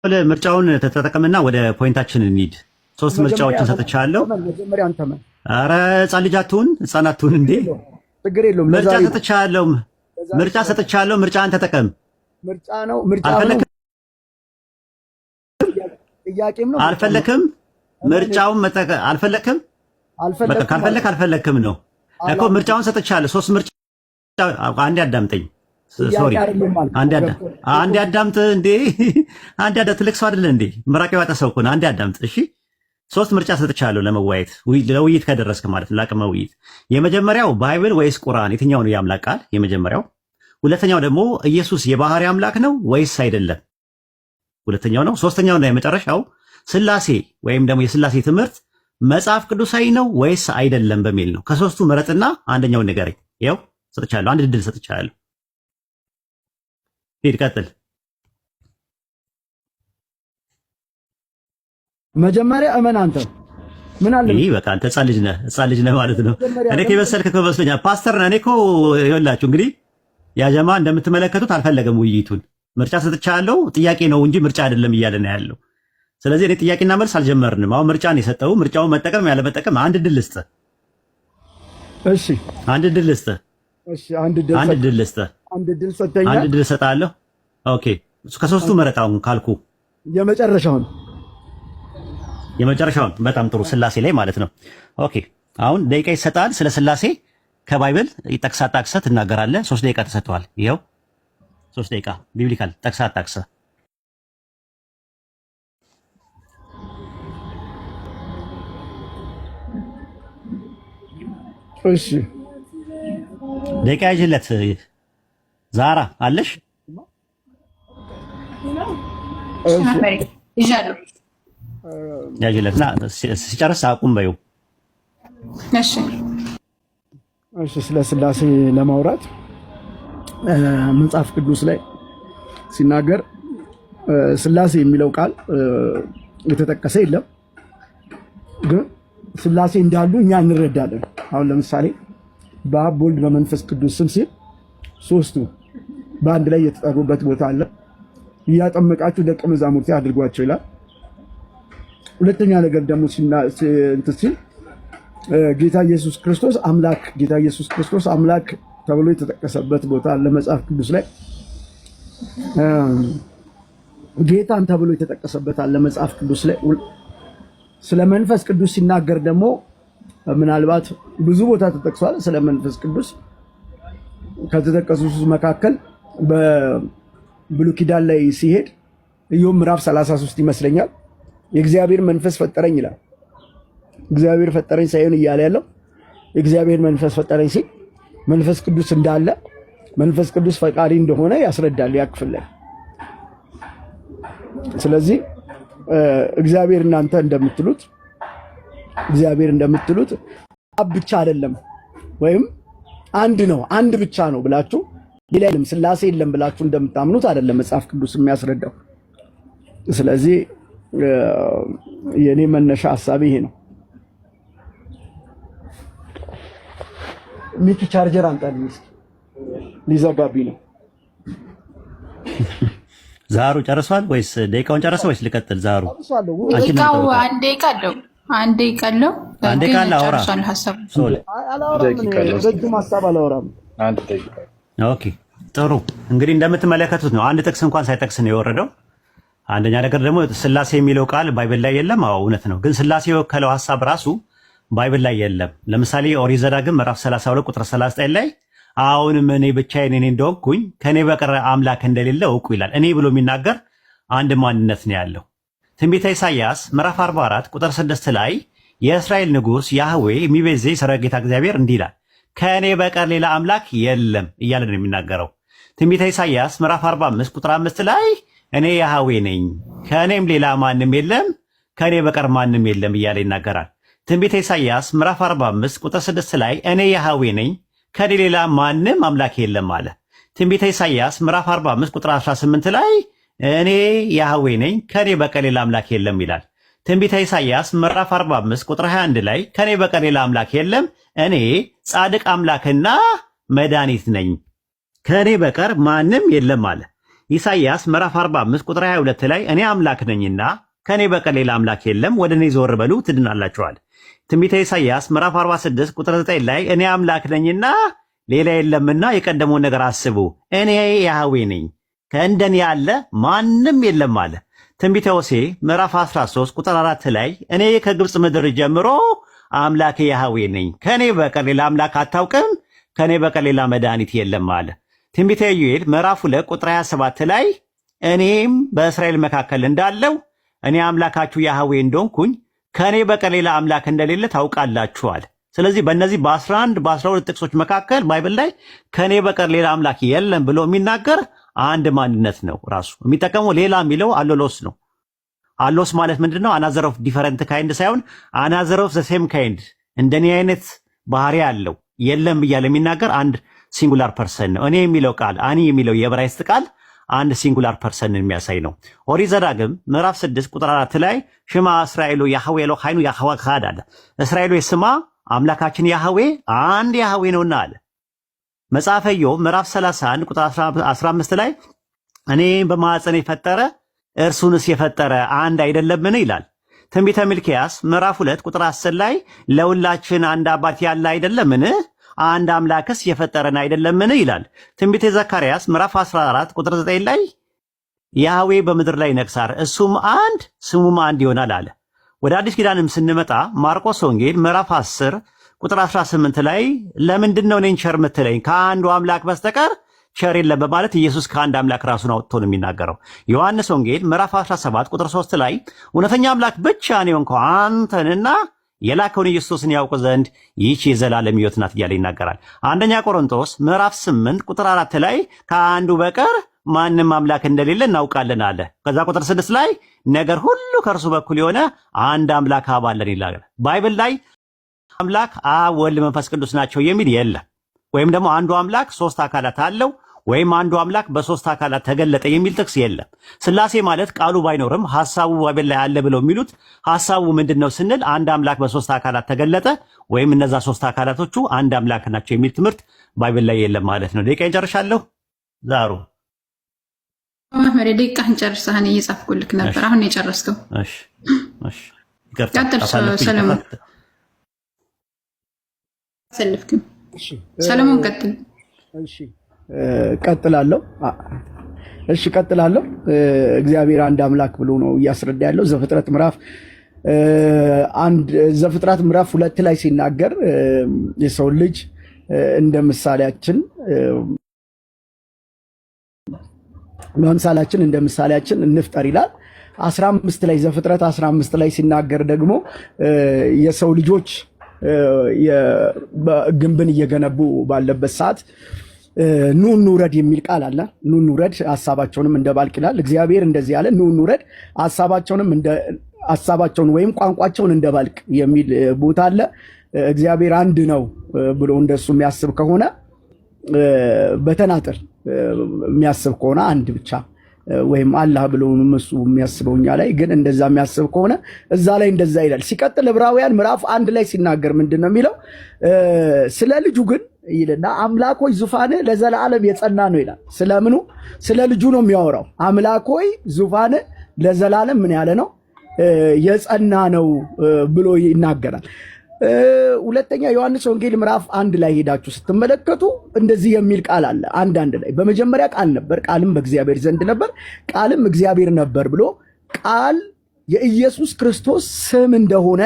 ምርጫውን ተጠቀምና ወደ ፖይንታችን እንሂድ። ሶስት ምርጫዎችን ሰጥቻለሁ። መጀመሪያ አንተ ማን? ኧረ ሕፃን ልጅ አትሁን፣ ሕፃን አትሁን እንዴ! ችግር የለውም። ምርጫ ሰጥቻለሁ። ምርጫን ተጠቀም። ምርጫ ነው። ጥያቄም ነው። አልፈለክም? ምርጫውን መጠቀም አልፈለክም? በቃ ካልፈለክ አልፈለክም ነው እኮ። ምርጫውን ሰጥቻለሁ። ሶስት ምርጫ። አንዴ አዳምጠኝ። ሶሪ አንዴ አዳምጥ እንዴ! አንዴ አዳምጥ። ትልቅ ሰው አይደለ እንዴ? ምራቅ የዋጠ ሰው እኮ ነው። አንዴ አዳምጥ እሺ። ሶስት ምርጫ ሰጥቻለሁ ለመዋየት፣ ለውይይት ከደረስክ ማለት ነው። ለአቅመ ውይይት የመጀመሪያው ባይብል ወይስ ቁርአን? የትኛው ነው የአምላክ ቃል? የመጀመሪያው። ሁለተኛው ደግሞ ኢየሱስ የባህሪ አምላክ ነው ወይስ አይደለም? ሁለተኛው ነው። ሶስተኛውና የመጨረሻው ስላሴ ወይም ደግሞ የስላሴ ትምህርት መጽሐፍ ቅዱሳዊ ነው ወይስ አይደለም በሚል ነው። ከሶስቱ ምረጥና አንደኛውን ንገረኝ። ይኸው ሰጥቻለሁ። አንድ ድል ሰጥቻለሁ። ሂድ ቀጥል። መጀመሪያ እመን። አንተ ምን አለ? ይሄ በቃ አንተ ሕፃን ልጅ ነህ ማለት ነው። እኔ ከበሰልክ እኮ መስሎኛል። ፓስተር ነህ። እኔ እኮ ይኸውላችሁ እንግዲህ ያጀማ እንደምትመለከቱት አልፈለገም ውይይቱን። ምርጫ ሰጥቻለሁ፣ ጥያቄ ነው እንጂ ምርጫ አይደለም እያለ ነው ያለው። ስለዚህ እኔ ጥያቄና መልስ አልጀመርንም። አሁን ምርጫ ነው የሰጠው። ምርጫውን መጠቀም ያለ መጠቀም አንድ ድል ልስጥህ። እሺ አንድ ድል ልስጥህ። እሺ አንድ ድል ልስጥህ። አንድ ድል ሰጠኛ። አንድ ድል እሰጥሃለሁ። ኦኬ ከሶስቱ ምረጣውን ካልኩ የመጨረሻውን በጣም ጥሩ። ስላሴ ላይ ማለት ነው። ኦኬ አሁን ደቂቃ ይሰጣል። ስለ ስላሴ ከባይብል ጠቅሰህ ጠቅሰህ ትናገራለህ። 3 ደቂቃ ተሰጥቷል። ይኸው 3 ደቂቃ ቢብሊካል ጠቅሰህ ጠቅሰህ። እሺ ደቂቃ ይዤለት ዛራ አለሽ? ያጅለትና ሲጨርስ አቁም በይው። እሺ ስለ ስላሴ ለማውራት መጽሐፍ ቅዱስ ላይ ሲናገር ስላሴ የሚለው ቃል የተጠቀሰ የለም፣ ግን ስላሴ እንዳሉ እኛ እንረዳለን። አሁን ለምሳሌ በአብ በወልድ በመንፈስ ቅዱስ ስም ሲል ሶስቱ በአንድ ላይ የተጠሩበት ቦታ አለ። እያጠመቃችሁ ደቀ መዛሙርቴ አድርጓቸው ይላል። ሁለተኛ ነገር ደግሞ ሲል ጌታ ኢየሱስ ክርስቶስ አምላክ ተብሎ የተጠቀሰበት ቦታ አለ መጽሐፍ ቅዱስ ላይ። ጌታን ተብሎ የተጠቀሰበት አለ መጽሐፍ ቅዱስ ላይ። ስለ መንፈስ ቅዱስ ሲናገር ደግሞ ምናልባት ብዙ ቦታ ተጠቅሷል። ስለ መንፈስ ቅዱስ ከተጠቀሱት መካከል በብሉይ ኪዳን ላይ ሲሄድ ኢዮብ ምዕራፍ 33 ይመስለኛል የእግዚአብሔር መንፈስ ፈጠረኝ ይላል። እግዚአብሔር ፈጠረኝ ሳይሆን እያለ ያለው የእግዚአብሔር መንፈስ ፈጠረኝ ሲል መንፈስ ቅዱስ እንዳለ፣ መንፈስ ቅዱስ ፈቃሪ እንደሆነ ያስረዳል ያክፍል ላይ። ስለዚህ እግዚአብሔር እናንተ እንደምትሉት አብ ብቻ አይደለም ወይም አንድ ነው አንድ ብቻ ነው ብላችሁ ሌላ የለም ስላሴ የለም ብላችሁ እንደምታምኑት አይደለም መጽሐፍ ቅዱስ የሚያስረዳው። ስለዚህ የኔ መነሻ ሐሳብ ይሄ ነው። ሚኪ ቻርጀር አንጣልኝ እስኪ ሊዘጋብኝ ነው። ዛሩ ጨርሷል ወይስ ደቂቃውን ጨረሰ ወይስ ልቀጥል? ዛሩ ደቂቃው አንድ ደቂቃ አለው። አንድ ደቂቃ አለው። ረጅም ሐሳብ አላወራም። ኦኬ ጥሩ። እንግዲህ እንደምትመለከቱት ነው። አንድ ጥቅስ እንኳን ሳይጠቅስ ነው የወረደው። አንደኛ ነገር ደግሞ ስላሴ የሚለው ቃል ባይብል ላይ የለም። አዎ እውነት ነው። ግን ስላሴ የወከለው ሐሳብ ራሱ ባይብል ላይ የለም። ለምሳሌ ኦሪት ዘዳግም ምዕራፍ 32 ቁጥር 39 ላይ አሁንም እኔ ብቻዬን እንደሆንኩኝ ከኔ በቀር አምላክ እንደሌለ እወቁ ይላል። እኔ ብሎ የሚናገር አንድ ማንነት ነው ያለው። ትንቢተ ኢሳይያስ ምዕራፍ 44 ቁጥር 6 ላይ የእስራኤል ንጉሥ ያህዌ የሚቤዜ የሠራዊት ጌታ እግዚአብሔር እንዲህ ይላል፣ ከእኔ በቀር ሌላ አምላክ የለም እያለ ነው የሚናገረው። ትንቢተ ኢሳይያስ ምዕራፍ 45 ቁጥር 5 ላይ እኔ ያህዌ ነኝ፣ ከእኔም ሌላ ማንም የለም፣ ከእኔ በቀር ማንም የለም እያለ ይናገራል። ትንቢተ ኢሳይያስ ምዕራፍ 45 ቁጥር 6 ላይ እኔ ያህዌ ነኝ፣ ከእኔ ሌላ ማንም አምላክ የለም አለ። ትንቢተ ኢሳይያስ ምዕራፍ 45 ቁጥር 18 ላይ እኔ ያህዌ ነኝ፣ ከእኔ በቀር ሌላ አምላክ የለም ይላል። ትንቢተ ኢሳይያስ ምዕራፍ 45 ቁጥር 21 ላይ ከእኔ በቀር ሌላ አምላክ የለም፣ እኔ ጻድቅ አምላክና መድኃኒት ነኝ፣ ከእኔ በቀር ማንም የለም አለ። ኢሳይያስ ምዕራፍ 45 ቁጥር 22 ላይ እኔ አምላክ ነኝና ከኔ በቀር ሌላ አምላክ የለም፣ ወደ እኔ ዘወር በሉ ትድናላችኋል። ትንቢተ ኢሳይያስ ምዕራፍ 46 ቁጥር 9 ላይ እኔ አምላክ ነኝና ሌላ የለምና የቀደመውን ነገር አስቡ፣ እኔ ያህዌ ነኝ፣ ከእንደኔ ያለ ማንም የለም አለ። ትንቢተ ሆሴዕ ምዕራፍ 13 ቁጥር 4 ላይ እኔ ከግብፅ ምድር ጀምሮ አምላክ ያህዌ ነኝ፣ ከኔ በቀር ሌላ አምላክ አታውቅም፣ ከኔ በቀር ሌላ መድኃኒት የለም አለ። ትንቢተ ኢዩኤል ምዕራፍ 2 ቁጥር 27 ላይ እኔም በእስራኤል መካከል እንዳለው እኔ አምላካችሁ ያህዌ እንደሆንኩኝ ከኔ በቀር ሌላ አምላክ እንደሌለ ታውቃላችኋል። ስለዚህ በእነዚህ በ11 በ12 ጥቅሶች መካከል ባይብል ላይ ከኔ በቀር ሌላ አምላክ የለም ብሎ የሚናገር አንድ ማንነት ነው። ራሱ የሚጠቀመው ሌላ የሚለው አሎሎስ ነው። አሎስ ማለት ምንድነው? አናዘር ኦፍ ዲፈረንት ካይንድ ሳይሆን አናዘር ኦፍ ዘ ሴም ካይንድ፣ እንደኔ አይነት ባህሪ ያለው የለም እያለ የሚናገር አንድ ሲንጉላር ፐርሰን ነው። እኔ የሚለው ቃል አኒ የሚለው የዕብራይስጥ ቃል አንድ ሲንጉላር ፐርሰንን የሚያሳይ ነው። ኦሪት ዘዳግም ምዕራፍ 6 ቁጥር 4 ላይ ሽማ እስራኤሉ ያህዌ ኤሎሃይኑ ያህዌ ኻድ አለ። እስራኤሉ ስማ አምላካችን ያህዌ አንድ ያህዌ ነውና አለ። መጽሐፈ ኢዮብ ምዕራፍ 31 ቁጥር 15 ላይ እኔ በማኅፀን የፈጠረ እርሱንስ የፈጠረ አንድ አይደለምን ይላል። ትንቢተ ሚልክያስ ምዕራፍ 2 ቁጥር 10 ላይ ለሁላችን አንድ አባት ያለ አይደለምን? አንድ አምላክስ የፈጠረን አይደለምን ይላል። ትንቢተ ዘካርያስ ምዕራፍ 14 ቁጥር 9 ላይ ያህዌ በምድር ላይ ይነግሣል፣ እሱም አንድ ስሙም አንድ ይሆናል አለ። ወደ አዲስ ኪዳንም ስንመጣ ማርቆስ ወንጌል ምዕራፍ 10 ቁጥር 18 ላይ ለምንድን ነው እኔን ቸር የምትለኝ ከአንዱ አምላክ በስተቀር ቸር የለም በማለት ኢየሱስ ከአንድ አምላክ ራሱን አውጥቶ ነው የሚናገረው። ዮሐንስ ወንጌል ምዕራፍ 17 ቁጥር 3 ላይ እውነተኛ አምላክ ብቻ ነው የሆንከው አንተንና የላከውን ኢየሱስን ያውቁ ዘንድ ይህች የዘላለም ሕይወት ናት እያለ ይናገራል። አንደኛ ቆሮንቶስ ምዕራፍ 8 ቁጥር 4 ላይ ከአንዱ በቀር ማንም አምላክ እንደሌለ እናውቃለን አለ። ከዛ ቁጥር 6 ላይ ነገር ሁሉ ከእርሱ በኩል የሆነ አንድ አምላክ አብ አለን ይላል። ባይብል ላይ አምላክ አብ፣ ወልድ፣ መንፈስ ቅዱስ ናቸው የሚል የለም። ወይም ደግሞ አንዱ አምላክ ሶስት አካላት አለው ወይም አንዱ አምላክ በሶስት አካላት ተገለጠ የሚል ጥቅስ የለም። ስላሴ ማለት ቃሉ ባይኖርም ሐሳቡ ባይብል ላይ አለ ብለው የሚሉት ሐሳቡ ምንድነው ስንል አንድ አምላክ በሶስት አካላት ተገለጠ ወይም እነዛ ሶስት አካላቶቹ አንድ አምላክ ናቸው የሚል ትምህርት ባይብል ላይ የለም ማለት ነው። ደቂቃ እንጨርሻለሁ። ዛሩ መሐመድ ደቂቃህን ጨርሰህ እኔ እየጻፍኩልክ ነበር። አሁን የጨረስከው? እሺ እሺ፣ ቀጥል ሰለሞን። ሰልፍክም? እሺ ሰለሞን ቀጥል። እሺ ቀጥላለሁ። እሺ ቀጥላለሁ። እግዚአብሔር አንድ አምላክ ብሎ ነው እያስረዳ ያለው። ዘፍጥረት ምዕራፍ 2 ላይ ሲናገር የሰው ልጅ እንደ ምሳሌያችን በምሳሌያችን እንደ ምሳሌያችን እንፍጠር ይላል። 15 ላይ ዘፍጥረት 15 ላይ ሲናገር ደግሞ የሰው ልጆች ግንብን እየገነቡ ባለበት ሰዓት ኑ እንውረድ የሚል ቃል አለ። ኑ እንውረድ ሐሳባቸውንም እንደባልቅ ይላል። እግዚአብሔር እንደዚህ ያለ ኑ እንውረድ ሐሳባቸውን ወይም ቋንቋቸውን እንደባልቅ የሚል ቦታ አለ። እግዚአብሔር አንድ ነው ብሎ እንደሱ የሚያስብ ከሆነ በተናጠል የሚያስብ ከሆነ አንድ ብቻ ወይም አላህ ብሎ እሱ የሚያስበው እኛ ላይ ግን እንደዛ የሚያስብ ከሆነ እዛ ላይ እንደዛ ይላል። ሲቀጥል ዕብራውያን ምዕራፍ 1 ላይ ሲናገር ምንድነው የሚለው? ስለ ልጁ ግን ይልና አምላክ ሆይ ዙፋንህ ለዘላለም የጸና ነው ይላል። ስለምኑ? ስለ ልጁ ነው የሚያወራው። አምላክ ሆይ ዙፋንህ ለዘላለም ምን ያለ ነው? የጸና ነው ብሎ ይናገራል። ሁለተኛ ዮሐንስ ወንጌል ምዕራፍ 1 ላይ ሄዳችሁ ስትመለከቱ እንደዚህ የሚል ቃል አለ። አንድ ላይ በመጀመሪያ ቃል ነበር፣ ቃልም በእግዚአብሔር ዘንድ ነበር፣ ቃልም እግዚአብሔር ነበር ብሎ ቃል የኢየሱስ ክርስቶስ ስም እንደሆነ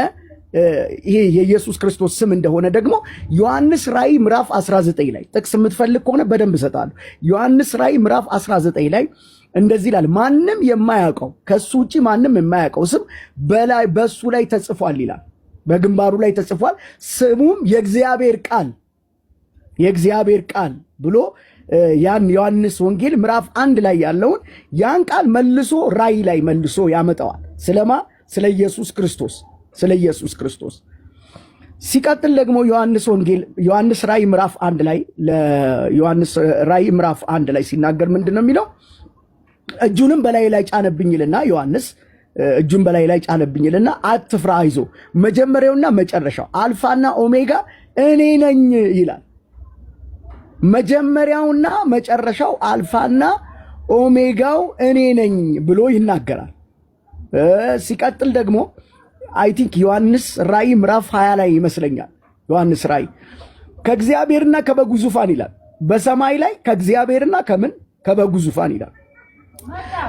ይሄ የኢየሱስ ክርስቶስ ስም እንደሆነ ደግሞ ዮሐንስ ራእይ ምዕራፍ 19 ላይ ጥቅስ የምትፈልግ ከሆነ በደንብ እሰጣለሁ። ዮሐንስ ራእይ ምዕራፍ 19 ላይ እንደዚህ ይላል፣ ማንም የማያውቀው ከሱ ውጪ ማንም የማያውቀው ስም በላይ በሱ ላይ ተጽፏል ይላል። በግንባሩ ላይ ተጽፏል። ስሙም የእግዚአብሔር ቃል ብሎ ያን ዮሐንስ ወንጌል ምዕራፍ 1 ላይ ያለውን ያን ቃል መልሶ ራእይ ላይ መልሶ ያመጣዋል። ስለማ ስለ ኢየሱስ ክርስቶስ ሲቀጥል ደግሞ ዮሐንስ ራእይ ምዕራፍ 1 ላይ ለዮሐንስ ራእይ ምዕራፍ 1 ላይ ሲናገር ምንድነው የሚለው? እጁንም በላይ ላይ ጫነብኝ ይልና ዮሐንስ እጁን በላይ ላይ ጫነብኝልና አትፍራ፣ አይዞ መጀመሪያውና መጨረሻው አልፋና ኦሜጋ እኔ ነኝ ይላል። መጀመሪያውና መጨረሻው አልፋና ኦሜጋው እኔ ነኝ ብሎ ይናገራል። ሲቀጥል ደግሞ አይ ቲንክ ዮሐንስ ራእይ ምዕራፍ 20 ላይ ይመስለኛል። ዮሐንስ ራእይ ከእግዚአብሔርና ከበጉ ዙፋን ይላል። በሰማይ ላይ ከእግዚአብሔርና ከበጉ ዙፋን ይላል።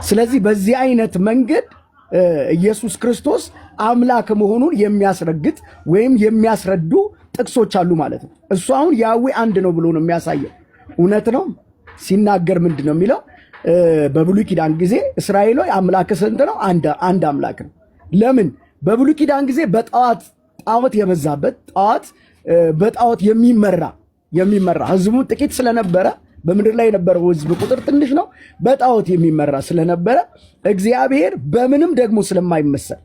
ስለዚህ በዚህ አይነት መንገድ ኢየሱስ ክርስቶስ አምላክ መሆኑን የሚያስረግጥ ወይም የሚያስረዱ ጥቅሶች አሉ ማለት ነው። እሱ አሁን ያዌ አንድ ነው ብሎ ነው የሚያሳየው። እውነት ነው ሲናገር ምንድን ነው የሚለው? በብሉይ ኪዳን ጊዜ እስራኤል ሆይ አምላክ ስንት ነው? አንድ አምላክ ነው። ለምን? በብሉይ ኪዳን ጊዜ ጣዖት የበዛበት በጣዖት የሚመራ ህዝቡ ጥቂት ስለነበረ በምድር ላይ የነበረው ህዝብ ቁጥር ትንሽ ነው። በጣዖት የሚመራ ስለነበረ እግዚአብሔር በምንም ደግሞ ስለማይመሰል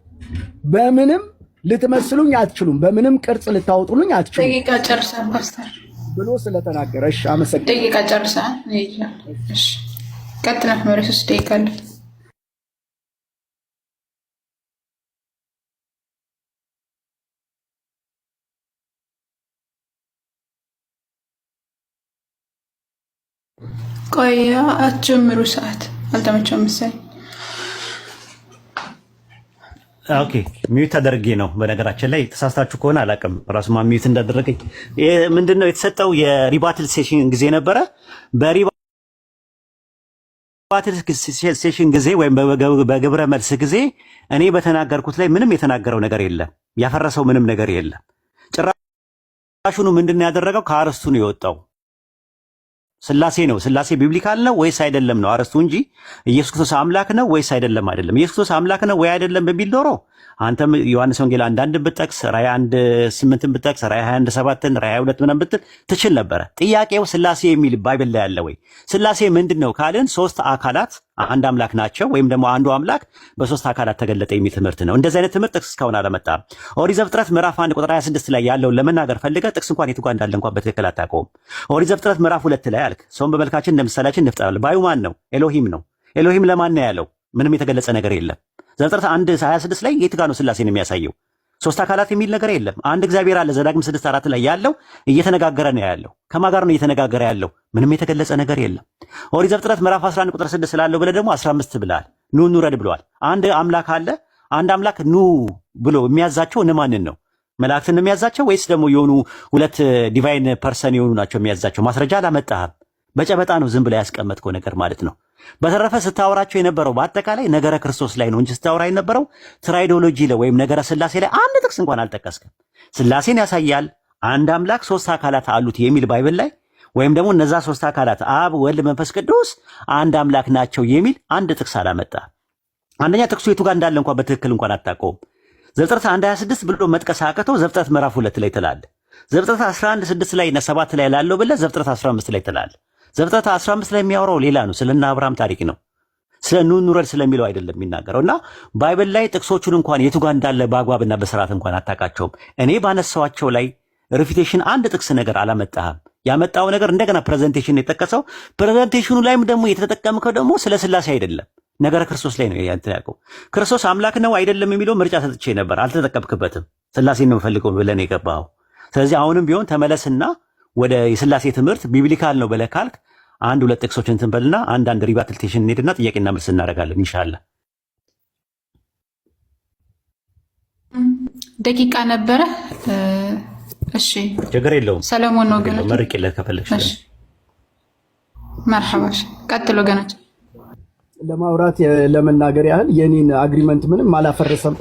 በምንም ልትመስሉኝ አትችሉም፣ በምንም ቅርጽ ልታወጡልኝ አትችሉም ደቂቃ ጨርሳ ፓስተር ብሎ ስለተናገረ። እሺ አመሰግናለሁ። ደቂቃ ጨርሳ እሺ ቀጥታ መረስ ደቂቃ አለ። ቆያ አትጀምሩ፣ ሰዓት አልተመቸም መሰለኝ። ኦኬ ሚዩት አደረጌ ነው። በነገራችን ላይ ተሳስታችሁ ከሆነ አላውቅም፣ ራሱማ ሚዩት እንዳደረገኝ ምንድነው የተሰጠው የሪባትል ሴሽን ጊዜ ነበረ። በሪባትል ሴሽን ጊዜ ወይም በግብረ መልስ ጊዜ እኔ በተናገርኩት ላይ ምንም የተናገረው ነገር የለም፣ ያፈረሰው ምንም ነገር የለም። ጭራሹኑ ምንድነው ያደረገው? ከአርስቱ ነው የወጣው። ስላሴ ነው። ስላሴ ቢብሊካል ነው ወይስ አይደለም ነው አርስቱ እንጂ ኢየሱስ ክርስቶስ አምላክ ነው ወይስ አይደለም አይደለም። ኢየሱስ ክርስቶስ አምላክ ነው ወይ አይደለም በሚል ኖሮ አንተም ዮሐንስ ወንጌል 1:1 ብትጠቅስ፣ ራእይ 1:8 ብትጠቅስ፣ ራእይ 21:7 ራእይ 22 ምናምን ብትል ትችል ነበረ። ጥያቄው ስላሴ የሚል ባይብል ላይ ያለ ወይ? ስላሴ ምንድነው ካልን ሶስት አካላት አንድ አምላክ ናቸው ወይም ደግሞ አንዱ አምላክ በሶስት አካላት ተገለጠ የሚል ትምህርት ነው። እንደዚህ አይነት ትምህርት ጥቅስ እስካሁን አላመጣም። ኦሪት ዘፍጥረት ምዕራፍ 1 ቁጥር 26 ላይ ያለውን ለመናገር ፈልገህ ጥቅስ እንኳን የቱ ጋር እንዳለ እንኳን በትክክል አታውቀውም። ኦሪት ዘፍጥረት ምዕራፍ 2 ላይ አልክ ሰውን በመልካችን እንደ ምሳሌያችን እንፍጠር። ባዩ ማን ነው? ኤሎሂም ነው። ኤሎሂም ለማን ነው ያለው? ምንም የተገለጸ ነገር የለም። ዘፍጥረት 1:26 ላይ የት ጋር ነው ስላሴን የሚያሳየው? ሶስት አካላት የሚል ነገር የለም። አንድ እግዚአብሔር አለ። ዘዳግም 6:4 ላይ ያለው እየተነጋገረ ነው ያለው። ከማን ጋር ነው እየተነጋገረ ያለው? ምንም የተገለጸ ነገር የለም። ኦሪት ዘፍጥረት ምዕራፍ 11 ቁጥር 6 ስላለው ብለህ ደግሞ 15 ብለሃል። ኑ እንውረድ ብለዋል። አንድ አምላክ አለ። አንድ አምላክ ኑ ብሎ የሚያዛቸው እነማንን ነው? መላእክትን ነው የሚያዛቸው ወይስ ደግሞ የሆኑ ሁለት ዲቫይን ፐርሰን የሆኑ ናቸው የሚያዛቸው? ማስረጃ አላመጣህም። በጨበጣ ነው ዝም ብለህ ያስቀመጥከው ነገር ማለት ነው። በተረፈ ስታወራቸው የነበረው በአጠቃላይ ነገረ ክርስቶስ ላይ ነው እንጂ ስታወራ የነበረው ትራይዶሎጂ ላይ ወይም ነገረ ስላሴ ላይ አንድ ጥቅስ እንኳን አልጠቀስክም። ስላሴን ያሳያል አንድ አምላክ ሶስት አካላት አሉት የሚል ባይብል ላይ ወይም ደግሞ እነዛ ሶስት አካላት አብ፣ ወልድ፣ መንፈስ ቅዱስ አንድ አምላክ ናቸው የሚል አንድ ጥቅስ አላመጣ። አንደኛ ጥቅሱ የቱ ጋር እንዳለ እንኳን በትክክል እንኳን አታውቀውም። ዘፍጥረት 1:26 ብሎ መጥቀስ አቅተው ዘፍጥረት ምዕራፍ 2 ላይ ትላለህ። ዘፍጥረት 11:6 ላይ እና 7 ላይ ላለው ብለህ ዘፍጥረት 15 ላይ ትላለህ። ዘፍጥረት 15 ላይ የሚያወራው ሌላ ነው። ስለና አብርሃም ታሪክ ነው። ስለ ኑ እንውረድ ስለሚለው አይደለም የሚናገረው። እና ባይብል ላይ ጥቅሶቹን እንኳን የቱ ጋር እንዳለ በአግባብና በስርዓት እንኳን አታውቃቸውም። እኔ ባነሳዋቸው ላይ ሪፊቴሽን አንድ ጥቅስ ነገር አላመጣህም። ያመጣው ነገር እንደገና ፕሬዘንቴሽን የጠቀሰው ፕሬዘንቴሽኑ ላይም ደግሞ የተጠቀምከው ደግሞ ስለ ስላሴ አይደለም፣ ነገረ ክርስቶስ ላይ ነው ያልተያቀው። ክርስቶስ አምላክ ነው አይደለም የሚለው ምርጫ ሰጥቼ ነበር፣ አልተጠቀምክበትም። ስላሴን ነው ፈልገው ብለን የገባው። ስለዚህ አሁንም ቢሆን ተመለስና ወደ የስላሴ ትምህርት ቢብሊካል ነው ብለህ ካልክ አንድ ሁለት ጥቅሶችን እንትን በልና አንዳንድ ሪባትልቴሽን እንሄድና ጥያቄና መልስ እናደርጋለን ኢንሻአላህ። ደቂቃ ነበረ። እሺ ችግር የለውም። ሰለሞን ነው ግን መርቂለት ከፈለግሽ። እሺ መርሐባሽ ቀጥሎ ገናች ለማውራት ለመናገር ያህል የኔን አግሪመንት ምንም አላፈረሰም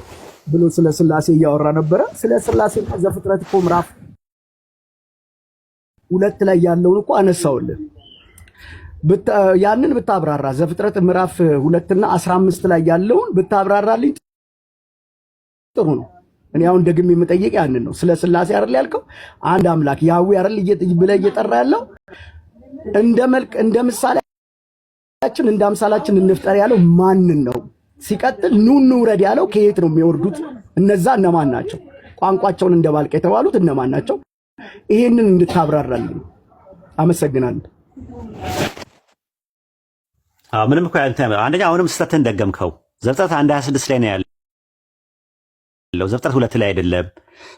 ብሎ ስለ ስላሴ እያወራ ነበረ። ስለ ስላሴ ዘፍጥረት እኮ ምዕራፍ 2 ላይ ያለውን እኮ አነሳውልን። ያንን ብታብራራ ዘፍጥረት ምዕራፍ 2 እና 15 ላይ ያለውን ብታብራራልኝ ጥሩ ነው። እኔ አሁን ደግሜ የምጠይቅ ያንን ነው። ስለ ስላሴ አይደል ያልከው? አንድ አምላክ ያዌ አይደል ብለህ እየጠራ ያለው? እንደ መልክ እንደ ምሳሌያችን እንደ አምሳላችን እንፍጠር ያለው ማንን ነው? ሲቀጥል ኑ እንውረድ ያለው ከየት ነው የሚወርዱት? እነዛ እነማን ናቸው? ቋንቋቸውን እንደባልቅ የተባሉት እነማን ናቸው? ይሄንን እንድታብራራልኝ አመሰግናለሁ። ምንም እኮ አንደኛ አሁንም ስህተትን ደገምከው። ዘፍጥረት 1:26 ላይ ነው ያለው፣ ዘፍጥረት 2 ላይ አይደለም።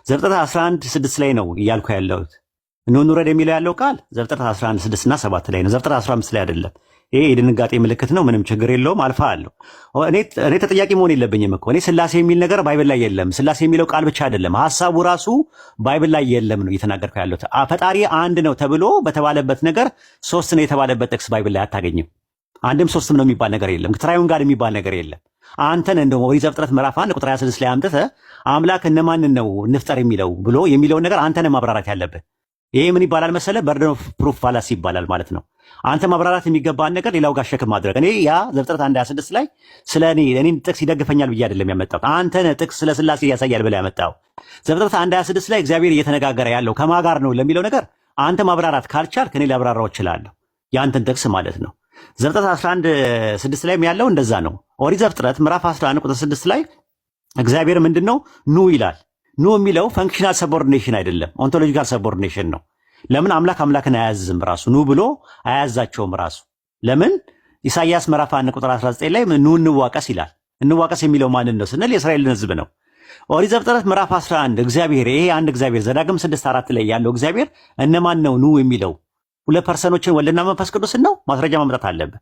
ዘፍጥረት 11:6 ላይ ነው እያልኩ ያለሁት። ኑ እንውረድ የሚለው ያለው ቃል ዘፍጥረት 11:6 እና 7 ላይ ነው። ዘፍጥረት 15 ላይ አይደለም። ይሄ የድንጋጤ ምልክት ነው። ምንም ችግር የለውም። አልፋ አለው። እኔ ተጠያቂ መሆን የለብኝም እኮ። እኔ ስላሴ የሚል ነገር ባይብል ላይ የለም። ስላሴ የሚለው ቃል ብቻ አይደለም፣ ሀሳቡ ራሱ ባይብል ላይ የለም ነው እየተናገርኩ ያለሁት። ፈጣሪ አንድ ነው ተብሎ በተባለበት ነገር ሶስት ነው የተባለበት ጥቅስ ባይብል ላይ አታገኝም። አንድም ሶስትም ነው የሚባል ነገር የለም። ትራዩን ጋር የሚባል ነገር የለም። አንተን እንደው ኦሪት ዘፍጥረት ምዕራፍ 1 ቁጥር 26 ላይ አምጥተህ አምላክ እነማንን ነው እንፍጠር የሚለው ብሎ የሚለውን ነገር አንተ ነህ ማብራራት ያለብህ። ይሄ ምን ይባላል መሰለ? በርደን ኦፍ ፕሩፍ ፋላሲ ይባላል ማለት ነው። አንተ ማብራራት የሚገባን ነገር ሌላው ጋር ሸክም ማድረግ። እኔ ያ ዘፍጥረት 1:26 ላይ ስለ እኔን ጥቅስ ይደግፈኛል ብዬ አይደለም ያመጣሁት። አንተ ነህ ጥቅስ ስለ ስላሴ ያሳያል ብለህ ያመጣው። ዘፍጥረት 1:26 ላይ እግዚአብሔር እየተነጋገረ ያለው ከማን ጋር ነው ለሚለው ነገር አንተ ማብራራት ካልቻልክ እኔ ላብራራው እችላለሁ፣ ያንተን ጥቅስ ማለት ነው። ዘፍጥረት 11:6 ላይ ያለው እንደዛ ነው። ኦሪት ዘፍጥረት ምዕራፍ 11 ቁጥር 6 ላይ እግዚአብሔር ምንድነው ኑ ይላል። ኑ የሚለው ፈንክሽናል ሰቦርዲኔሽን አይደለም፣ ኦንቶሎጂካል ሰቦርዲኔሽን ነው። ለምን አምላክ አምላክን አያዝም? ራሱ ኑ ብሎ አያዛቸውም ራሱ። ለምን ኢሳይያስ ምዕራፍ 1 ቁጥር 19 ላይ ኑ እንዋቀስ ይላል። እንዋቀስ የሚለው ማንን ነው ስንል የእስራኤልን ሕዝብ ነው። ኦሪት ዘፍጥረት ምዕራፍ 11 እግዚአብሔር ይሄ አንድ እግዚአብሔር ዘዳግም 6:4 ላይ ያለው እግዚአብሔር እነማን ነው ኑ የሚለው? ሁለት ፐርሰኖችን ወልድና መንፈስ ቅዱስን ነው። ማስረጃ ማምጣት አለብህ።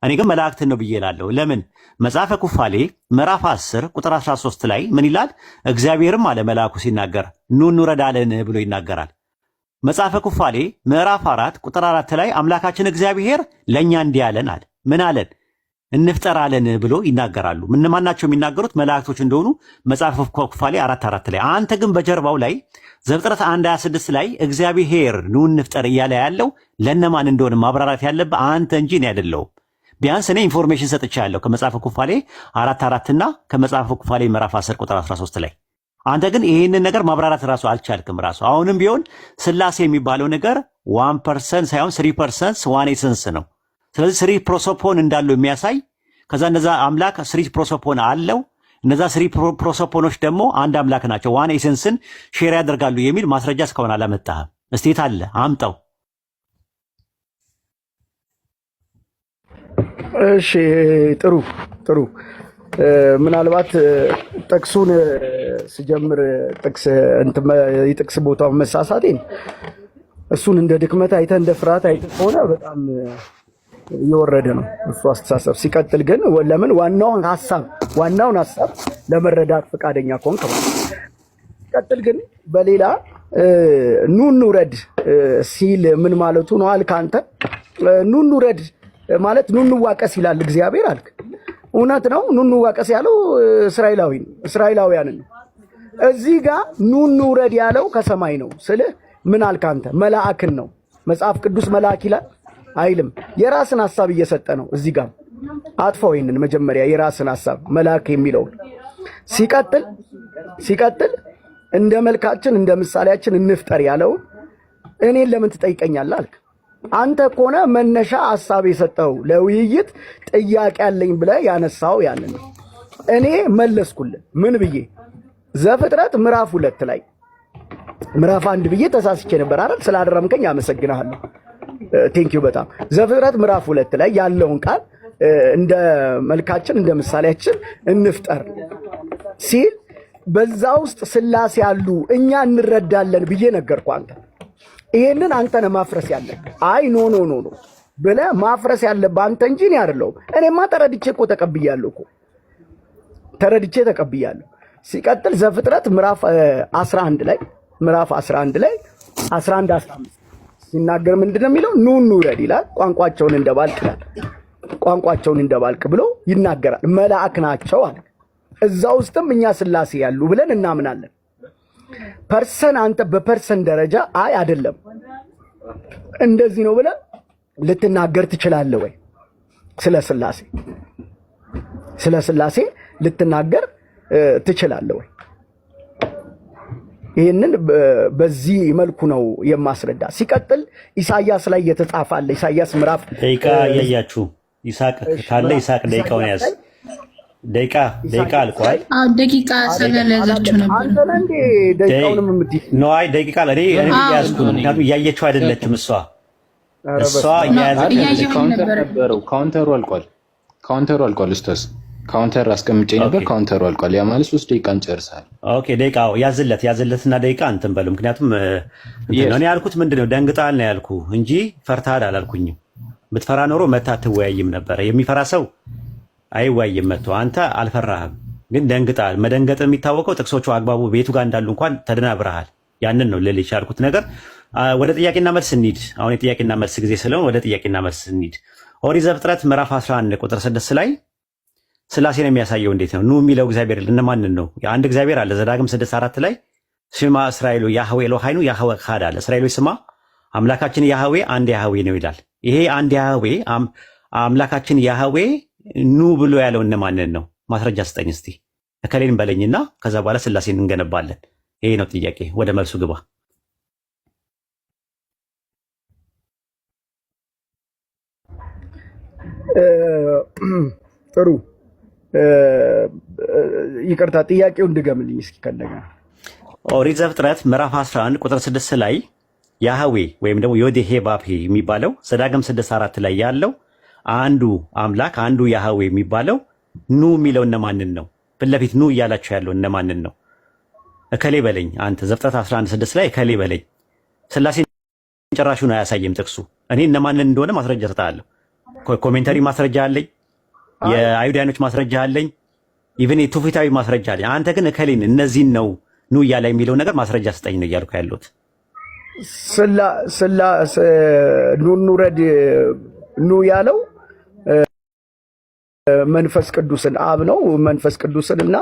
እኔ ግን መላእክትን ነው ብዬ እላለሁ። ለምን መጽሐፈ ኩፋሌ ምዕራፍ 10 ቁጥር 13 ላይ ምን ይላል? እግዚአብሔርም አለ መልአኩ ሲናገር ኑ እንውረድ አለን ብሎ ይናገራል። መጽሐፈ ኩፋሌ ምዕራፍ 4 ቁጥር 4 ላይ አምላካችን እግዚአብሔር ለእኛ እንዲህ አለን አለ። ምን አለን? እንፍጠር አለን ብሎ ይናገራሉ። እነማን ናቸው የሚናገሩት? መላእክቶች እንደሆኑ መጽሐፈ ኩፋሌ 4:4 ላይ። አንተ ግን በጀርባው ላይ ዘፍጥረት 1:26 ላይ እግዚአብሔር ኑ እንፍጠር እያለ ያለው ለእነማን እንደሆነ ማብራራት ያለብህ አንተ እንጂ እኔ አይደለሁም። ቢያንስ እኔ ኢንፎርሜሽን ሰጥቻለሁ ከመጽሐፈ ኩፋሌ 4:4 እና ከመጽሐፈ ኩፋሌ ምዕራፍ 10 ቁጥር 13 ላይ። አንተ ግን ይህንን ነገር ማብራራት ራሱ አልቻልክም። ራሱ አሁንም ቢሆን ስላሴ የሚባለው ነገር 1% ሳይሆን 3% ዋን ኤሰንስ ነው። ስለዚህ 3 ፕሮሶፖን እንዳለው የሚያሳይ ከዛ እነዛ አምላክ 3 ፕሮሶፖን አለው። እነዛ 3 ፕሮሶፖኖች ደግሞ አንድ አምላክ ናቸው፣ ዋን ኤሰንስን ሼር ያደርጋሉ የሚል ማስረጃ እስካሁን አላመጣህም። እስቲ የት አለ? አምጣው። እሺ ጥሩ። ምናልባት ጥቅሱን ስጀምር የጥቅስ ቦታውን መሳሳቴን እሱን እንደ ድክመት አይተህ እንደ ፍርሃት አይተህ ከሆነ በጣም እየወረደ ነው እሱ አስተሳሰብ። ሲቀጥል ግን ለምን ዋናውን ሐሳብ ለመረዳት ፈቃደኛ ከሆንክ ሲቀጥል ግን በሌላ ኑ እንውረድ ሲል ምን ማለቱ ነው አልክ አንተ። ኑ እንውረድ ማለት ኑ እንዋቀስ ይላል እግዚአብሔር አልክ። እውነት ነው። ኑ እንዋቀስ ያለው እስራኤላውያንን ነው። እዚህ ጋር ኑ እንውረድ ያለው ከሰማይ ነው ስልህ ምን አልክ አንተ? መልአክን ነው። መጽሐፍ ቅዱስ መልአክ ይላል አይልም። የራስን ሐሳብ እየሰጠ ነው። እዚህ ጋር አጥፋው ይሄንን መጀመሪያ የራስን ሐሳብ መልአክ የሚለውን ሲቀጥል እንደ መልካችን እንደ ምሳሌያችን እንፍጠር ያለው እኔን ለምን ትጠይቀኛለህ አልክ። አንተ ከሆነ መነሻ ሐሳብ የሰጠው ለውይይት ጥያቄ አለኝ ብለህ ያነሳው ያንን ነው። እኔ መለስኩልህ ምን ብዬ? ዘፍጥረት ምዕራፍ 2 ላይ ምዕራፍ 1 ብዬ ተሳስቼ ነበር አይደል? ስላደረምከኝ አመሰግናለሁ። ቴንኪው በጣም። ዘፍጥረት ምዕራፍ 2 ላይ ያለውን ቃል እንደ መልካችን እንደ ምሳሌያችን እንፍጠር ሲል በዛ ውስጥ ስላሴ ያሉ እኛ እንረዳለን ብዬ ነገርኩ አንተ። ይሄንን አንተ ነህ ማፍረስ ያለብህ። አይ ኖ ብለህ ማፍረስ ያለብህ አንተ እንጂ እኔ አይደለሁም። እኔማ ተረድቼ ተቀብያለሁ። ሲቀጥል ዘፍጥረት ምዕራፍ 11 ላይ 11:15 ሲናገር ምንድነው የሚለው? ኑ እንውረድ ይላል። ቋንቋቸውን እንደባልቅ ብሎ ይናገራል። መልአክ ናቸው አለ። እዛ ውስጥም እኛ ስላሴ ያሉ ብለን እናምናለን። ፐርሰን አንተ በፐርሰን ደረጃ አይ አይደለም እንደዚህ ነው ብለህ ልትናገር ትችላለህ ወይ? ስለ ስላሴ ልትናገር ትችላለህ ወይ? ይህንን በዚህ መልኩ ነው የማስረዳ። ሲቀጥል ኢሳይያስ ላይ የተጻፈ አለ። ኢሳይያስ ምዕራፍ ደቂቃ ያያችሁ ይስሐቅ ካለ ይስሐቅ ደቂቃውን ያዝ። ደቂቃ አልቋል። ደቂቃ ስለለዛችሁ ነበር። አንተ እንዴ ደቂቃውንም የምትይ ነው? አይ ደቂቃ እኔ ያዝኩ ነው። ምክንያቱም እያየችው አይደለችም እሷ ካውንተሩ አልቋል። ኡስታዝ ካውንተር አስቀምጬ ነበር። ካውንተሩ አልቋል። ያ ማለት 3 ደቂቃ እንጨርሳለን። ኦኬ ደቂቃው ያዝለትና ደቂቃ እንትን በሉ። ምክንያቱም እኔ ያልኩት ምንድነው ደንግጣል ነው ያልኩ እንጂ ፈርታል አላልኩኝም። ብትፈራ ኖሮ መታ አትወያይም ነበረ። የሚፈራ ሰው አይወያይም መጥቶ። አንተ አልፈራህም፣ ግን ደንግጣል። መደንገጥ የሚታወቀው ጥቅሶቹ አግባቡ ቤቱ ጋር እንዳሉ እንኳን ተደናብረሃል። ያንን ነው ልል የቻልኩት ነገር። ወደ ጥያቄና መልስ እንሂድ። አሁን የጥያቄና መልስ ጊዜ ስለሆነ ወደ ጥያቄና መልስ እንሂድ። ኦሪት ዘፍጥረት ምዕራፍ 11 ቁጥር 6 ላይ ስላሴን የሚያሳየው እንዴት ነው? ኑ የሚለው እግዚአብሔር እነማንን ነው? የአንድ እግዚአብሔር አለ። ዘዳግም 6:4 ላይ ስማ እስራኤሉ ያህዌ ኤሎሃይኑ ያህዌ ኻድ አለ። እስራኤሎች ስማ አምላካችን ያህዌ አንድ ያህዌ ነው ይላል። ይሄ አንድ ያህዌ አምላካችን ያህዌ ኑ ብሎ ያለው እነማንን ነው? ማስረጃ ስጠኝ እስቲ እከሌን በለኝና ከዛ በኋላ ስላሴን እንገነባለን። ይሄ ነው ጥያቄ። ወደ መልሱ ግባ። ጥሩ ይቅርታ፣ ጥያቄውን ድገምልኝ እስኪ ከእንደገና። ኦሪት ዘፍጥረት ምዕራፍ 11 ቁጥር 6 ላይ ያህዌ ወይም ደግሞ ዮዴሄ ባፔ የሚባለው ዘዳግም 6:4 ላይ ያለው አንዱ አምላክ አንዱ ያህዌ የሚባለው ኑ የሚለው እነማንን ነው? ፊት ለፊት ኑ እያላቸው ያለው እነማንን ነው? እከሌ በለኝ አንተ። ዘፍጥረት 11:6 ላይ እከሌ በለኝ። ስላሴን ጭራሹን አያሳይም ጥቅሱ። እኔ እነማንን እንደሆነ ማስረጃ ሰጣለሁ። ኮሜንታሪ ማስረጃ አለኝ፣ የአይሁዳኖች ማስረጃ አለኝ፣ ኢቭን የትውፊታዊ ማስረጃ አለኝ። አንተ ግን እከሌን እነዚህን ነው ኑ እያለ የሚለው ነገር ማስረጃ ስጠኝ ነው እያልኩ ያለሁት። ኑረድ ኑ ያለው መንፈስ ቅዱስን አብ ነው። መንፈስ ቅዱስን እና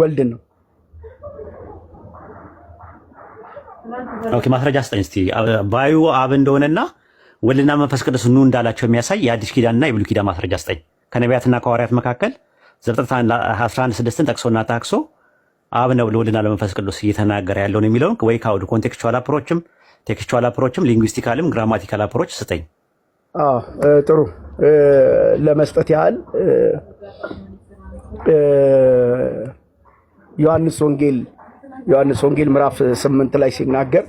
ወልድን ነው። ኦኬ ማስረጃ ስጠኝ እስቲ። ባዩ አብ እንደሆነና ወልድና መንፈስ ቅዱስ ኑ እንዳላቸው የሚያሳይ የአዲስ ኪዳንና የብሉይ ኪዳን ማስረጃ ስጠኝ። ከነቢያትና ከሐዋርያት መካከል ዘፍጥረት 11:6ን ጠቅሶና ታክሶ አብ ነው ለወልድና ለመንፈስ ቅዱስ እየተናገረ ያለውን የሚለውን ወይ ካውድ ኮንቴክስቹዋል አፕሮችም ቴክስቹዋል አፕሮችም ሊንጉስቲካልም ግራማቲካል አፕሮች ስጠኝ። ጥሩ ለመስጠት ያህል ዮሐንስ ወንጌል ምዕራፍ 8 ላይ ሲናገር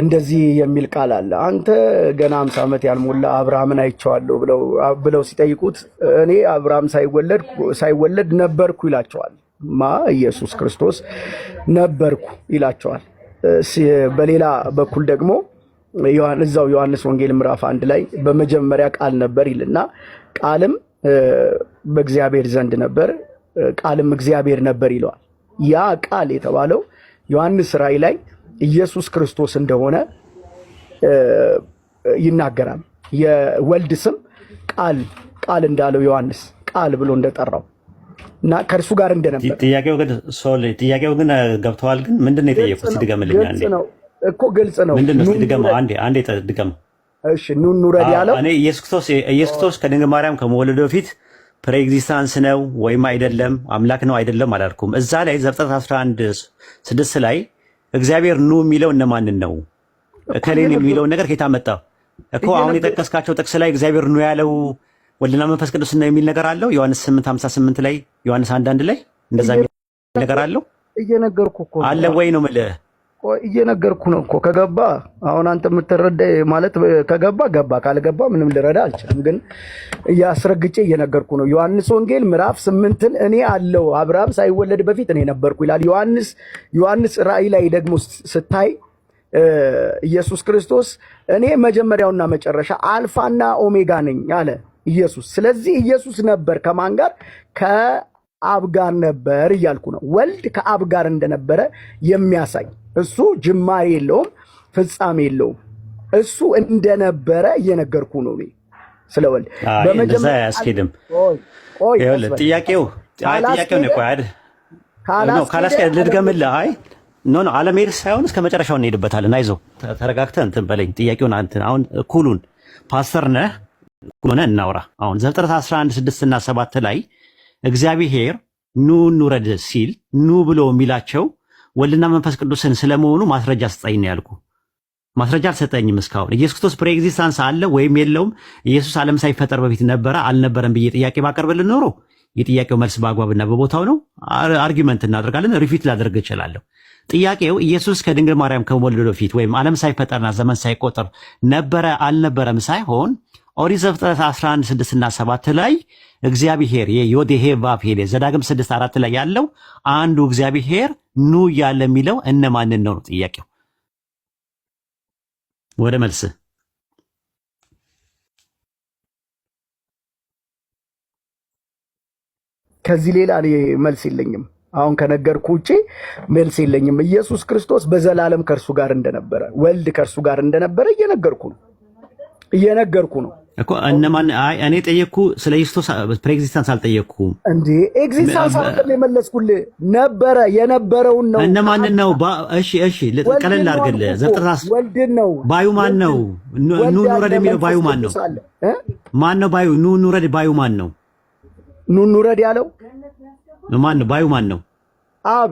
እንደዚህ የሚል ቃል አለ። አንተ ገና 50 ዓመት ያልሞላ አብርሃምን አይቼዋለሁ ብለው ሲጠይቁት እኔ አብርሃም ሳይወለድ ነበርኩ ይላቸዋል። ኢየሱስ ክርስቶስ ነበርኩ ይላቸዋል። በሌላ በኩል ደግሞ እዛው ዮሐንስ ወንጌል ምዕራፍ 1 ላይ በመጀመሪያ ቃል ነበር ይልና ቃልም በእግዚአብሔር ዘንድ ነበር፣ ቃልም እግዚአብሔር ነበር ይለዋል። ያ ቃል የተባለው ዮሐንስ ራእይ ላይ ኢየሱስ ክርስቶስ እንደሆነ ይናገራል። የወልድ ስም ቃል እንዳለው ዮሐንስ ቃል ብሎ እንደጠራው እና ከእርሱ ጋር እንደነበር ጥያቄው ግን ገብተዋል። ግን ምንድን ነው የጠየቁት? ድገምልኝ አንዴ እኮ ግልጽ ነው። ምንድን ነው? ድገመው አንዴ ድገመው። እሺ ኑረድ ያለው እኔ ኢየሱስ ክርስቶስ ከድንግል ማርያም ከመወለዱ በፊት ፕሬኤግዚስታንስ ነው ወይም አይደለም፣ አምላክ ነው አይደለም አላልኩም። እዛ ላይ ዘፍጥረት 11:6 ላይ እግዚአብሔር ኑ የሚለው እነማንን ነው? እከሌን የሚለውን ነገር ከየት አመጣው እኮ? አሁን የጠቀስካቸው ጥቅስ ላይ እግዚአብሔር ኑ ያለው ወልድና መንፈስ ቅዱስ ነው የሚል ነገር አለው። ዮሐንስ 8:58 ላይ ዮሐንስ 1:1 ላይ እንደዛ የሚል ነገር አለው። እየነገርኩ እኮ አለ ወይ ነው የምልህ። እየነገርኩ ነው እኮ። ከገባ አሁን አንተ የምትረዳ ማለት ገባ፣ ካልገባ ምንም ልረዳ አልችልም። ግን እያስረግጬ እየነገርኩ ነው። ዮሐንስ ወንጌል ምዕራፍ 8ን እኔ አለው አብርሃም ሳይወለድ በፊት እኔ ነበርኩ ይላል። ዮሐንስ ራእይ ላይ ደግሞ ስታይ ኢየሱስ ክርስቶስ እኔ መጀመሪያውና መጨረሻ አልፋና ኦሜጋ ነኝ አለ ኢየሱስ። ስለዚህ ኢየሱስ ነበር ከማን ጋር? ከአብ ጋር ነበር እያልኩ ነው። ወልድ ከአብ ጋር እንደነበረ የሚያሳይ እሱ ጅማሬ የለውም ፍጻሜ የለውም። እሱ እንደነበረ እየነገርኩ ነው እኔ ስለ ወልድ። በመጀመሪያ አያስኬድም። ጥያቄው ነው። ካላስኬድ ልድገምልህ። ኖ አለመሄድ ሳይሆን እስከ መጨረሻው እንሄድበታለን። አይዞህ ተረጋግተህ እንትን በለኝ። ጥያቄውን አሁን ኩሉን ፓስተር ነህ ሆነ እናውራ። አሁን ዘፍጥረት 11:6 እና 7 ላይ እግዚአብሔር ኑ እንውረድ ሲል ኑ ብሎ የሚላቸው ወልድና መንፈስ ቅዱስን ስለመሆኑ ማስረጃ ስጠኝ ነው ያልኩ። ማስረጃ አልሰጠኝም እስካሁን። ኢየሱስ ክርስቶስ ፕሬኤግዚስታንስ አለ ወይም የለውም፣ ኢየሱስ ዓለም ሳይፈጠር በፊት ነበረ አልነበረም ብዬ ጥያቄ ባቀርብልን ኖሮ የጥያቄው መልስ በአግባብና በቦታው ነው። አርጊመንት እናደርጋለን፣ ሪፊት ላደርግ እችላለሁ። ጥያቄው ኢየሱስ ከድንግል ማርያም ከመወለዱ በፊት ወይም ዓለም ሳይፈጠርና ዘመን ሳይቆጠር ነበረ አልነበረም ሳይሆን ኦሪት ዘፍጥረት 11:6 እና 7 ላይ እግዚአብሔር የዮዴሄ ቫቭ ሄደ ዘዳግም 6:4 ላይ ያለው አንዱ እግዚአብሔር ኑ እያለ የሚለው እነማንን ነው ጥያቄው። ወደ መልስ ከዚህ ሌላ መልስ የለኝም። አሁን ከነገርኩ ውጪ መልስ የለኝም። ኢየሱስ ክርስቶስ በዘላለም ከእርሱ ጋር እንደነበረ፣ ወልድ ከእርሱ ጋር እንደነበረ እየነገርኩ ነው እኮ። እነማን? አይ እኔ ጠየቅኩ ስለ ኢየሱስ ፕሬኤግዚስተንስ አልጠየቅኩም እንዴ። ኤግዚስተንስ አይደለም የመለስኩልህ፣ ነበረ የነበረውን ነው። እነማንን ነው? እሺ ቀለል አድርግልህ። ዘፍጥረት ወልድን ነው። ባዩ ማን ነው? ኑ እንውረድ የሚለው ባዩ ማን ነው? ማን ነው ባዩ? ኑ እንውረድ ባዩ ማን ነው? ኑ እንውረድ ያለው ማን ነው? ባዩ ማን ነው? አብ።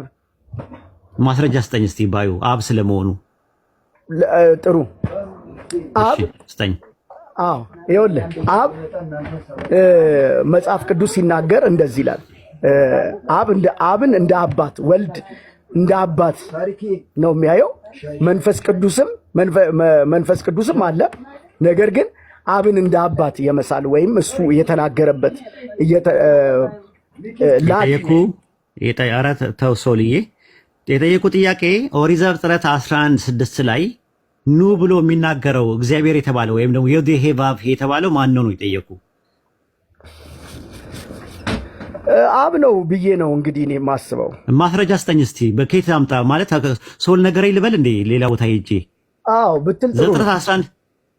ማስረጃ ስጠኝ እስቲ ባዩ አብ ስለመሆኑ። ጥሩ አብ ስጠኝ። አዎ ይኸውልህ አብ መጽሐፍ ቅዱስ ሲናገር እንደዚህ ይላል። አብን እንደ አባት፣ ወልድ እንደ አባት ነው የሚያየው። መንፈስ ቅዱስም አለ። ነገር ግን አብን እንደ አባት የመሳል ወይም እሱ የተናገረበት ተው ሶልዬ፣ የጠየቁ ጥያቄ ኦሪት ዘፍጥረት 11:6 ላይ ኑ ብሎ የሚናገረው እግዚአብሔር የተባለው ወይም ደግሞ ዮዴሄ ቫቭ የተባለው ማን ነው የጠየቁ? አብ ነው ብዬ ነው እንግዲህ እኔ የማስበው። ማስረጃ ስጠኝ እስቲ። በኬት አምጣ ማለት ሶል ነገረኝ ልበል እንዴ? ሌላ ቦታ ሄጄ ብትል ጥሩ። ዘፍጥረት 11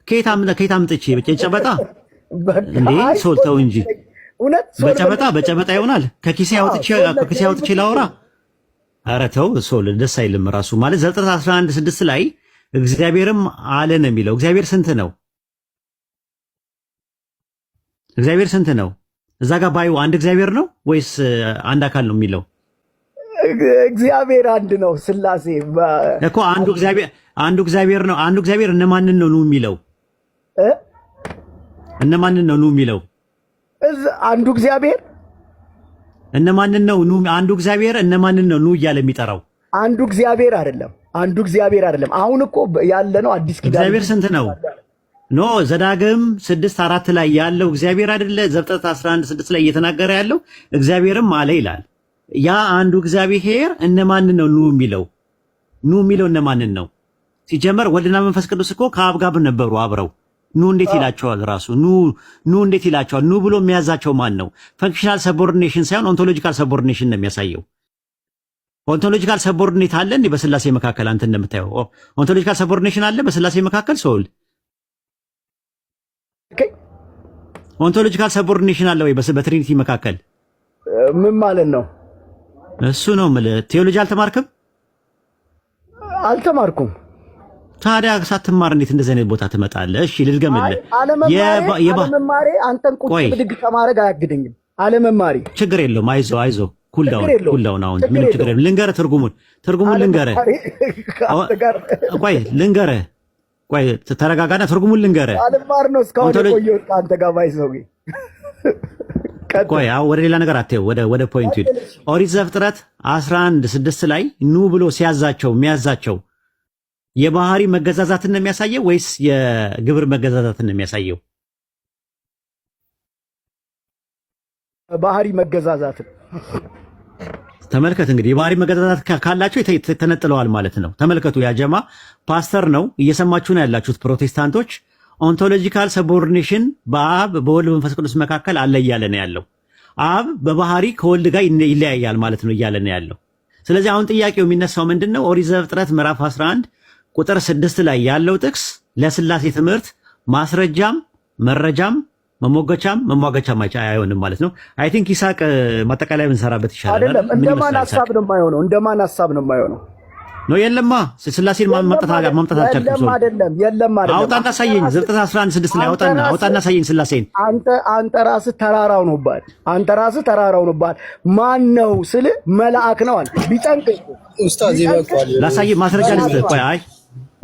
ኬት አምጥቼ ጨበጣ እንዴ? ሶል ተው እንጂ በጨበጣ ይሆናል። ከኪሴ አውጥቼ ላውራ? ኧረ ተው ሶል፣ ደስ አይልም ራሱ ማለት። ዘፍጥረት 11:6 ላይ እግዚአብሔርም አለ ነው የሚለው። እግዚአብሔር ስንት ነው? እግዚአብሔር ስንት ነው? እዛ ጋር ባዩ አንድ እግዚአብሔር ነው ወይስ አንድ አካል ነው የሚለው? እግዚአብሔር አንድ ነው። ስላሴ እኮ አንዱ እግዚአብሔር ነው። አንዱ እግዚአብሔር እነማንን ነው የሚለው? እነማንን ነው የሚለው? አንዱ እግዚአብሔር እነማንን ነው? አንዱ እግዚአብሔር እነማንን ነው እያለ የሚጠራው? አንዱ እግዚአብሔር አይደለም። አሁን እኮ ያለ ነው አዲስ ኪዳን። እግዚአብሔር ስንት ነው? ኖ ዘዳግም 6:4 ላይ ያለው እግዚአብሔር አይደለ? ዘፍጥረት 11:6 ላይ እየተናገረ ያለው እግዚአብሔርም አለ ይላል። ያ አንዱ እግዚአብሔር እነማንን ነው የሚለው? የሚለው እነማንን ነው? ሲጀመር ወልድና መንፈስ ቅዱስ እኮ ከአብ ጋር ነበሩ አብረው። እንዴት ይላቸዋል? ራሱ እንዴት ይላቸዋል? ብሎ የሚያዛቸው ማን ነው? ፈንክሽናል ሰቦርዲኔሽን ሳይሆን ኦንቶሎጂካል ሰቦርዲኔሽን ነው የሚያሳየው። ኦንቶሎጂካል ሰቦርዲኔት አለ እንዴ በስላሴ መካከል? አንተ እንደምታየው ኦንቶሎጂካል ሰቦርዲኔሽን አለ በስላሴ መካከል? ሶል ኦንቶሎጂካል ሰቦርዲኔሽን አለ ወይ በትሪኒቲ መካከል? ምን ማለት ነው እሱ? ነው የምልህ። ቴዎሎጂ አልተማርክም? አልተማርኩም። ታዲያ ሳትማር እንዴት እንደዚህ አይነት ቦታ ትመጣለህ? እሺ ልድገምልህ። አለመማሬ አንተን ቁጭ ብድግ ከማድረግ አያግደኝም። አለመማሬ ችግር የለውም። አይዞ ኩልዳውን አሁን ምንም ችግር የለም። ልንገርህ ትርጉሙን ልንገርህ። ቆይ ተረጋጋና ትርጉሙን ልንገርህ። አልማር ነው እስካሁን የቆየሁት ከአንተ ጋር ባይዘው። ቆይ ወደ ሌላ ነገር አትየው፣ ወደ ፖይንቱ ሂድ። ኦሪት ዘፍጥረት 11:6 ላይ ኑ ብሎ የሚያዛቸው የባህሪ መገዛዛትን ነው የሚያሳየው ወይስ የግብር መገዛዛትን ነው የሚያሳየው? ባህሪ መገዛዛትን ተመልከት። እንግዲህ የባህሪ መገዛዛት ካላቸው ተነጥለዋል ማለት ነው። ተመልከቱ። ያጀማ ፓስተር ነው እየሰማችሁ ነው ያላችሁት ፕሮቴስታንቶች። ኦንቶሎጂካል ሰቦርዲኔሽን በአብ በወልድ መንፈስ ቅዱስ መካከል አለ እያለ ነው ያለው። አብ በባህሪ ከወልድ ጋር ይለያያል ማለት ነው እያለ ነው ያለው። ስለዚህ አሁን ጥያቄው የሚነሳው ምንድነው? ኦሪት ዘፍጥረት ምዕራፍ 11 ቁጥር 6 ላይ ያለው ጥቅስ ለስላሴ ትምህርት ማስረጃም መረጃም መሟገቻም አይሆንም ማለት ነው። አይ ቲንክ ይሳቅ ማጠቃለያ ብንሰራበት ይሻላል። አይደለም እንደማን ሐሳብ ነው የማይሆነው? ነው የለማ ስላሴን ማምጣት አልቻልኩም። የለም አውጣና ሳየኝ። ዘፍጥረት 11:6 ላይ አውጣና ሳየኝ ስላሴን። አንተ ራስህ ተራራው ነው ባል ማን ነው ስል መልአክ ነው አለ። ቢጨንቅ ኡስታዝ ይበቃል። ላሳይ ማስረጃ ልስጥህ።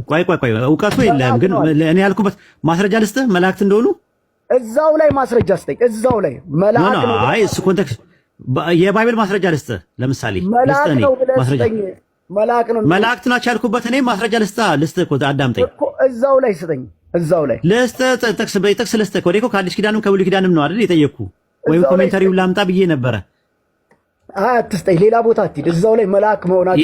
ቆይ እውቀቱ የለም ግን እኔ ያልኩበት ማስረጃ ልስጥህ መላእክት እንደሆኑ እዛው ላይ ማስረጃ ስጠኝ። እዛው ላይ መልአክ ነው። አይ እሱ ኮንቴክስት የባይብል ማስረጃ ልስጥህ። ለምሳሌ መላእክት ናቸው ያልኩበት እኔ ማስረጃ ልስጥህ እኮ አዳምጠኝ እኮ እዛው ላይ ስጠኝ። ልስጥህ ጥቅስ ልስጥህ እኮ ከአዲስ ኪዳንም ከብሉይ ኪዳንም ነው አይደል የጠየቅኩህ? ወይም ኮሜንታሪው ላምጣ ብዬ ነበረ። አትስጠኝ፣ ሌላ ቦታ አትሂድ። እዛው ላይ መልአክ መሆናቸው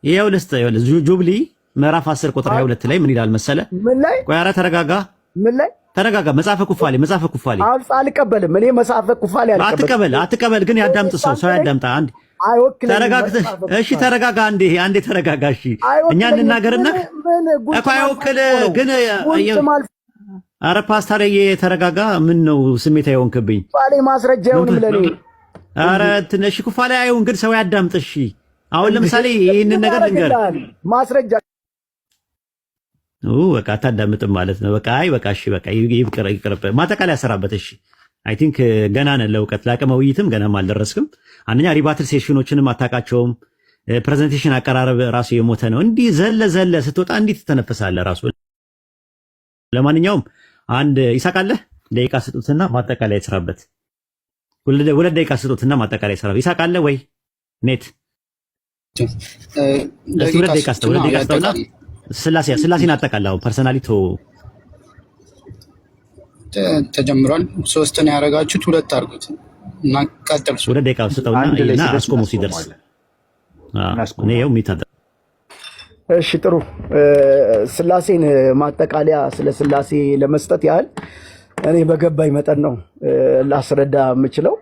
ይኸው ልስጥህ። ጁብሊ ምዕራፍ 10 ቁጥር 22 ላይ ምን ይላል መሰለ? ምን ላይ? ቆይ ኧረ ተረጋጋ። ምን ላይ? ተረጋጋ። መጽሐፈ ኩፋሌ አልቀበልም። እኔ መጽሐፈ ኩፋሌ አልቀበልም። አትቀበል። ግን ያዳምጥ፣ ሰው ያዳምጣ። አንዴ ተረጋግተህ፣ እሺ ተረጋጋ። አንዴ ተረጋጋ። እሺ እኛ እንናገርና እኮ አይወክል ግን አረ ፓስተር ተረጋጋ። ምን ነው ስሜት አይሆንክብኝ? ኩፋሌ ማስረጃ አይሆንም ለኔ። አረ ትንሽ ኩፋሌ አይሆን ግን ሰው ያዳምጥ። እሺ አሁን ለምሳሌ ይሄንን ነገር ልንገር ማስረጃ በቃ አታዳምጥም ማለት ነው። በቃ በቃ እሺ በቃ ይቅር። ማጠቃለያ ሰራበት። እሺ አይ ቲንክ ገና ነህ ለእውቀት ለአቅመ ውይይትም ገናም አልደረስክም። አንደኛ ሪባትል ሴሽኖችንም አታውቃቸውም። ፕሬዘንቴሽን አቀራረብ ራሱ የሞተ ነው። እንዲህ ዘለ ስትወጣ እንዲህ ትተነፍሳለህ ራሱ። ለማንኛውም አንድ ይሳቃለህ ደቂቃ ስጡትና ማጠቃለያ ይሰራበት። ሁለት ደቂቃ ስጡትና ማጠቃለያ ይሰራበት። ይሳቃለህ ወይ ኔት? ሁለት ደቂቃ ስጡና ስላሴን አጠቃላው ፐርሰናሊቶ ተጀምሯል። ሶስትን ያደረጋችሁት ሁለት አድርጉት እና ቀጥል። ሁለት ደቂቃ ስጠውና አስቆሙ ሲደርስ ነው ሚታደ። እሺ ጥሩ። ስላሴን ማጠቃለያ ስለ ስላሴ ለመስጠት ያህል እኔ በገባኝ መጠን ነው ላስረዳ የምችለው።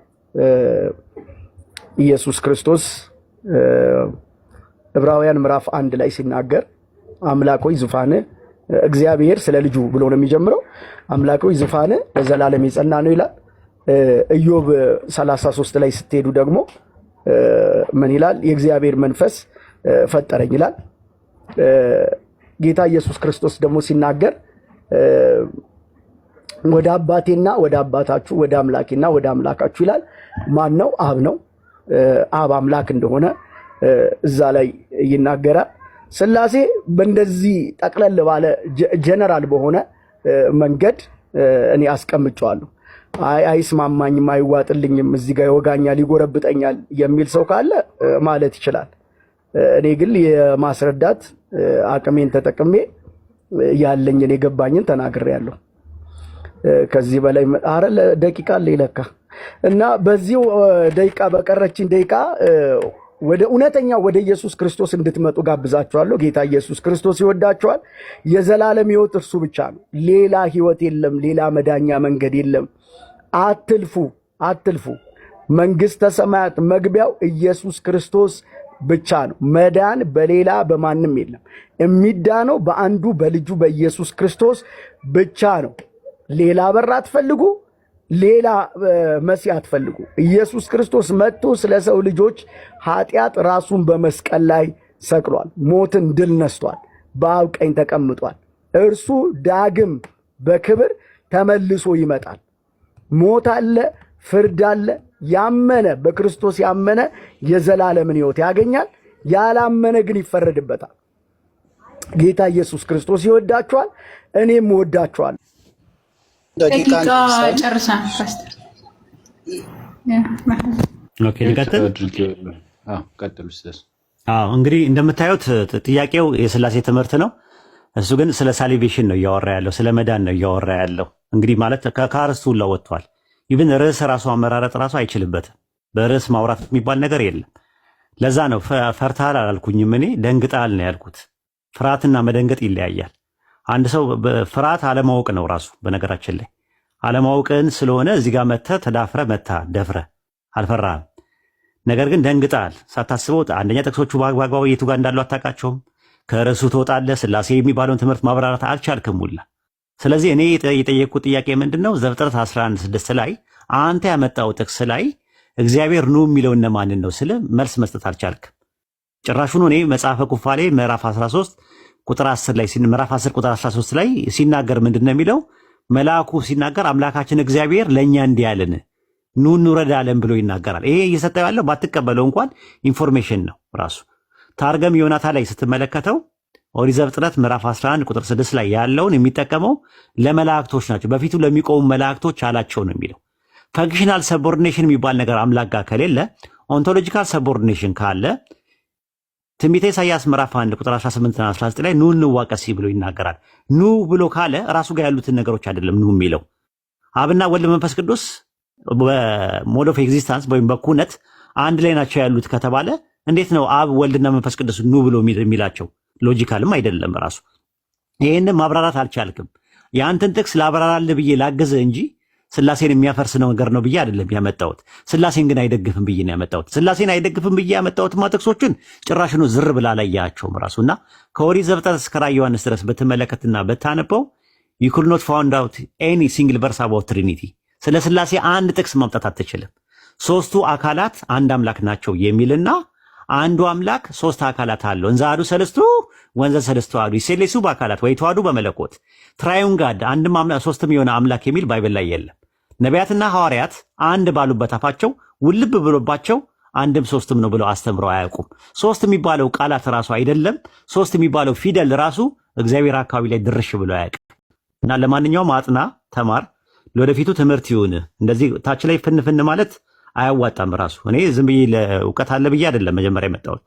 ኢየሱስ ክርስቶስ ዕብራውያን ምዕራፍ 1 ላይ ሲናገር አምላክ ሆይ ዙፋን እግዚአብሔር ስለ ልጁ ብሎ ነው የሚጀምረው። አምላክ ሆይ ዙፋን ለዘላለም የጸና ነው ይላል። ኢዮብ 33 ላይ ስትሄዱ ደግሞ ምን ይላል? የእግዚአብሔር መንፈስ ፈጠረኝ ይላል። ጌታ ኢየሱስ ክርስቶስ ደግሞ ሲናገር ወደ አባቴና ወደ አባታችሁ ወደ አምላኬና ወደ አምላካችሁ ይላል። ማን ነው? አብ ነው። አብ አምላክ እንደሆነ እዛ ላይ ይናገራል። ስላሴ በእንደዚህ ጠቅለል ባለ ጀነራል በሆነ መንገድ እኔ አስቀምጨዋለሁ። አይስማማኝም፣ አይዋጥልኝም፣ እዚህ ጋር ይወጋኛል፣ ይጎረብጠኛል የሚል ሰው ካለ ማለት ይችላል። እኔ ግን የማስረዳት አቅሜን ተጠቅሜ ያለኝን የገባኝን ተናግሬያለሁ። ከዚህ በላይ አረ ደቂቃ አለ ይለካ እና በዚሁ ደቂቃ በቀረችን ደቂቃ ወደ እውነተኛ ወደ ኢየሱስ ክርስቶስ እንድትመጡ ጋብዛችኋለሁ። ጌታ ኢየሱስ ክርስቶስ ይወዳችኋል። የዘላለም ሕይወት እርሱ ብቻ ነው። ሌላ ሕይወት የለም። ሌላ መዳኛ መንገድ የለም። አትልፉ። መንግሥተ ሰማያት መግቢያው ኢየሱስ ክርስቶስ ብቻ ነው። መዳን በሌላ በማንም የለም። የሚዳነው በአንዱ በልጁ በኢየሱስ ክርስቶስ ብቻ ነው። ሌላ በር አትፈልጉ። ሌላ መሲህ አትፈልጉ። ኢየሱስ ክርስቶስ መጥቶ ስለ ሰው ልጆች ኃጢአት ራሱን በመስቀል ላይ ሰቅሏል። ሞትን ድል ነስቷል። በአብ ቀኝ ተቀምጧል። እርሱ ዳግም በክብር ተመልሶ ይመጣል። ሞት አለ፣ ፍርድ አለ። ያመነ በክርስቶስ ያመነ የዘላለምን ሕይወት ያገኛል። ያላመነ ግን ይፈረድበታል። ጌታ ኢየሱስ ክርስቶስ ይወዳችኋል። እኔም እወዳችኋለሁ። ደቂቃ ጨርሰናል ፓስተር። ኦኬ ልቀጥል። እንግዲህ እንደምታዩት ጥያቄው የስላሴ ትምህርት ነው። እሱ ግን ስለ ሳሊቬሽን ነው እያወራ ያለው፣ ስለ መዳን ነው እያወራ ያለው። እንግዲህ ማለት ከአርስቱ ሁላ ወጥቷል። ኢቭን ርዕስ ራሱ አመራረጥ ራሱ አይችልበትም። በርዕስ ማውራት የሚባል ነገር የለም። ለዛ ነው ፈርታል አላልኩኝም፣ እኔ ደንግጣል ነው ያልኩት። ፍርሃትና መደንገጥ ይለያያል። አንድ ሰው ፍርሃት አለማወቅ ነው ራሱ። በነገራችን ላይ አለማወቅን ስለሆነ እዚህ ጋር መተህ ተዳፍረ ደፍረ አልፈራህም። ነገር ግን ደንግጣል ሳታስበው። አንደኛ ጥቅሶቹ በአግባቡ የቱ ጋር እንዳሉ አታውቃቸውም። ከርዕሱ ትወጣለህ። ስላሴ የሚባለውን ትምህርት ማብራራት አልቻልክም ሁላ። ስለዚህ እኔ የጠየቅኩት ጥያቄ ምንድን ነው? ዘፍጥረት 11:6 ላይ አንተ ያመጣው ጥቅስ ላይ እግዚአብሔር ኑ የሚለው እነማንን ነው ስለ መልስ መስጠት አልቻልክም። ጭራሹኑ እኔ መጽሐፈ ኩፋሌ ምዕራፍ 13 ቁጥር 10 ላይ ምዕራፍ 10 ቁጥር 13 ላይ ሲናገር ምንድን ነው የሚለው? መልአኩ ሲናገር አምላካችን እግዚአብሔር ለእኛ እንዲህ ያለን ኑ እንውረድ አለን ብሎ ይናገራል። ይሄ እየሰጠው ያለው ባትቀበለው እንኳን ኢንፎርሜሽን ነው ራሱ። ታርገም ዮናታ ላይ ስትመለከተው ኦሪት ዘፍጥረት ምዕራፍ 11 ቁጥር 6 ላይ ያለውን የሚጠቀመው ለመላእክቶች ናቸው፣ በፊቱ ለሚቆሙ መላእክቶች አላቸው ነው የሚለው። ፈንክሽናል ሰቦርዲኔሽን የሚባል ነገር አምላክ ጋር ከሌለ፣ ኦንቶሎጂካል ሰቦርዲኔሽን ካለ ትንቢተ ኢሳይያስ ምዕራፍ 1 ቁጥር 18 እና 19 ላይ ኑ እንዋቀስ ብሎ ይናገራል። ኑ ብሎ ካለ ራሱ ጋር ያሉትን ነገሮች አይደለም ኑ የሚለው። አብና ወልድ መንፈስ ቅዱስ በሞድ ኦፍ ኤግዚስተንስ ወይም በኩነት አንድ ላይ ናቸው ያሉት ከተባለ እንዴት ነው አብ ወልድና መንፈስ ቅዱስ ኑ ብሎ የሚላቸው? ሎጂካልም አይደለም ራሱ። ይሄንን ማብራራት አልቻልክም። ያንተን ጥቅስ ላብራራልህ ብዬ ላገዘ እንጂ ስላሴን የሚያፈርስ ነገር ነው ብዬ አይደለም ያመጣሁት። ስላሴን ግን አይደግፍም ብዬ ነው ያመጣሁት። ስላሴን አይደግፍም ብዬ ያመጣሁትማ ጥቅሶችን ጭራሽ ነው ዝር ብላ አላያቸውም ራሱና ከኦሪት ዘፍጥረት እስከ ራዕየ ዮሐንስ ድረስ በተመለከትና በታነበው you could not find out any single verse about Trinity። ስለ ስላሴ አንድ ጥቅስ ማምጣት አትችልም። ሶስቱ አካላት አንድ አምላክ ናቸው የሚልና አንዱ አምላክ ሶስት አካላት አለው እንዘ አሐዱ ሰለስቱ ወንዘ ሰለስቱ አሐዱ ይሴሌሱ በአካላት ወይ ተዋሕዱ በመለኮት ትራዩን ጋድ አንድም አምላክ ሶስትም የሆነ አምላክ የሚል ባይብል ላይ የለም። ነቢያትና ሐዋርያት አንድ ባሉበት አፋቸው ውልብ ብሎባቸው አንድም ሶስትም ነው ብለው አስተምረው አያውቁም። ሶስት የሚባለው ቃላት ራሱ አይደለም፣ ሶስት የሚባለው ፊደል ራሱ እግዚአብሔር አካባቢ ላይ ድርሽ ብሎ አያውቅም። እና ለማንኛውም አጥና፣ ተማር፣ ለወደፊቱ ትምህርት ይሁን። እንደዚህ ታች ላይ ፍንፍን ማለት አያዋጣም። ራሱ እኔ ዝም ብዬ ለእውቀት አለ ብዬ አይደለም መጀመሪያ የመጣሁት።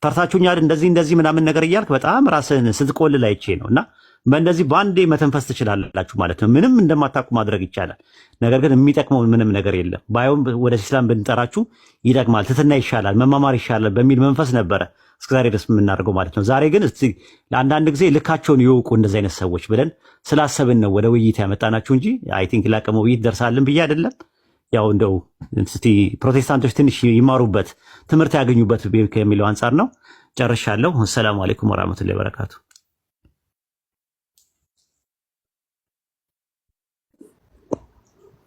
ፈርታችሁኛል እንደዚህ ምናምን ነገር እያልክ በጣም ራስህን ስትቆልል አይቼ ነው። እና በእንደዚህ በአንዴ መተንፈስ ትችላላችሁ ማለት ነው። ምንም እንደማታውቁ ማድረግ ይቻላል። ነገር ግን የሚጠቅመው ምንም ነገር የለም። ባይሆን ወደ ኢስላም ብንጠራችሁ ይጠቅማል፣ ትትና ይሻላል፣ መማማር ይሻላል በሚል መንፈስ ነበረ እስከዛሬ ድረስ የምናደርገው ማለት ነው። ዛሬ ግን እስቲ ለአንዳንድ ጊዜ ልካቸውን ይወቁ እንደዚህ አይነት ሰዎች ብለን ስላሰብን ነው ወደ ውይይት ያመጣናችሁ እንጂ አይ ቲንክ ላቀመው ውይይት ደርሳለን ብዬ አይደለም። ያው እንደው እስቲ ፕሮቴስታንቶች ትንሽ ይማሩበት ትምህርት ያገኙበት ከሚለው አንጻር ነው። ጨርሻለሁ። ሰላም አለይኩም ወራህመቱላሂ ወበረካቱ።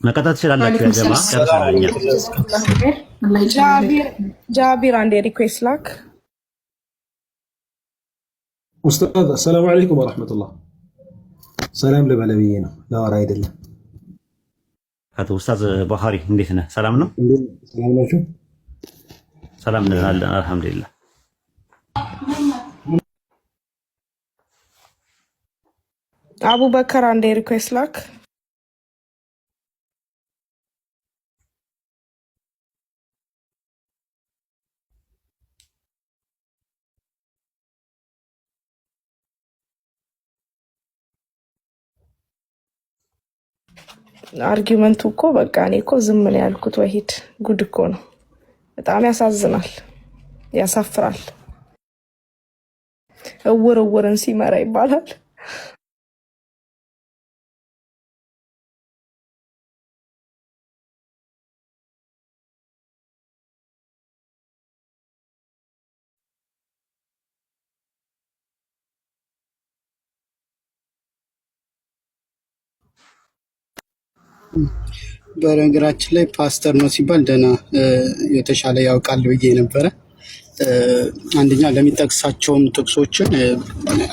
መቀጣት ትችላላችሁ። ያገማ ጨርሰናል። ጃቢር አንዴ ሪኩዌስት ላክ። ኡስታዝ ሰላም አለይኩም ወራህመቱላህ። ሰላም ለባለብዬ ነው ለወራ አይደለም። አቶ ኡስታዝ ባህሪ እንዴት ነህ? ሰላም ነው? ሰላም ናችሁ? ሰላም ነን አለን አልሐምዱሊላህ። አቡበከር አንዴ ሪኩዌስት ላክ። አርጊመንቱ እኮ በቃ እኔ እኮ ዝም ነው ያልኩት። ወሂድ ጉድ እኮ ነው። በጣም ያሳዝናል፣ ያሳፍራል። እውርን ሲመራ ይባላል። በነገራችን ላይ ፓስተር ነው ሲባል ደህና የተሻለ ያውቃል ብዬ ነበረ። አንደኛ ለሚጠቅሳቸውም ጥቅሶችን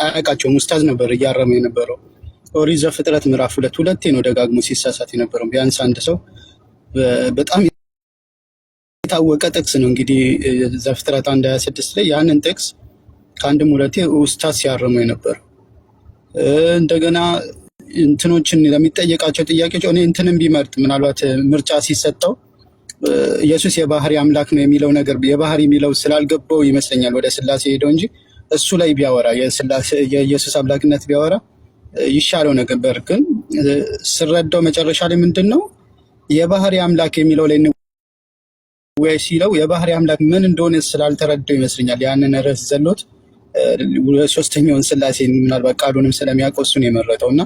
አያውቃቸውም። ኡስታዝ ነበር እያረመ የነበረው። ኦሪት ዘፍጥረት ምዕራፍ 2 ነው ደጋግሞ ሲሳሳት የነበረው። ቢያንስ አንድ ሰው በጣም የታወቀ ጥቅስ ነው እንግዲህ ዘፍጥረት 1:26 ላይ ያንን ጥቅስ ከአንድም ሁለቴ ኡስታዝ ሲያረመው የነበረው። እንደገና እንትኖችን ለሚጠየቃቸው ጥያቄዎች እኔ እንትንም ቢመርጥ ምናልባት ምርጫ ሲሰጠው ኢየሱስ የባህሪ አምላክ ነው የሚለው ነገር የባህሪ የሚለው ስላልገባው ይመስለኛል ወደ ስላሴ ሄደው እንጂ እሱ ላይ ቢያወራ የኢየሱስ አምላክነት ቢያወራ ይሻለው ነበር። ግን ስረዳው መጨረሻ ላይ ምንድን ነው የባህሪ አምላክ የሚለው ላይ ወይ ሲለው የባህሪ አምላክ ምን እንደሆነ ስላልተረዳው ይመስለኛል ያንን ርዕስ ዘሎት ሶስተኛውን ስላሴ ምናልባት ቃሉንም ስለሚያውቀው እሱን የመረጠው እና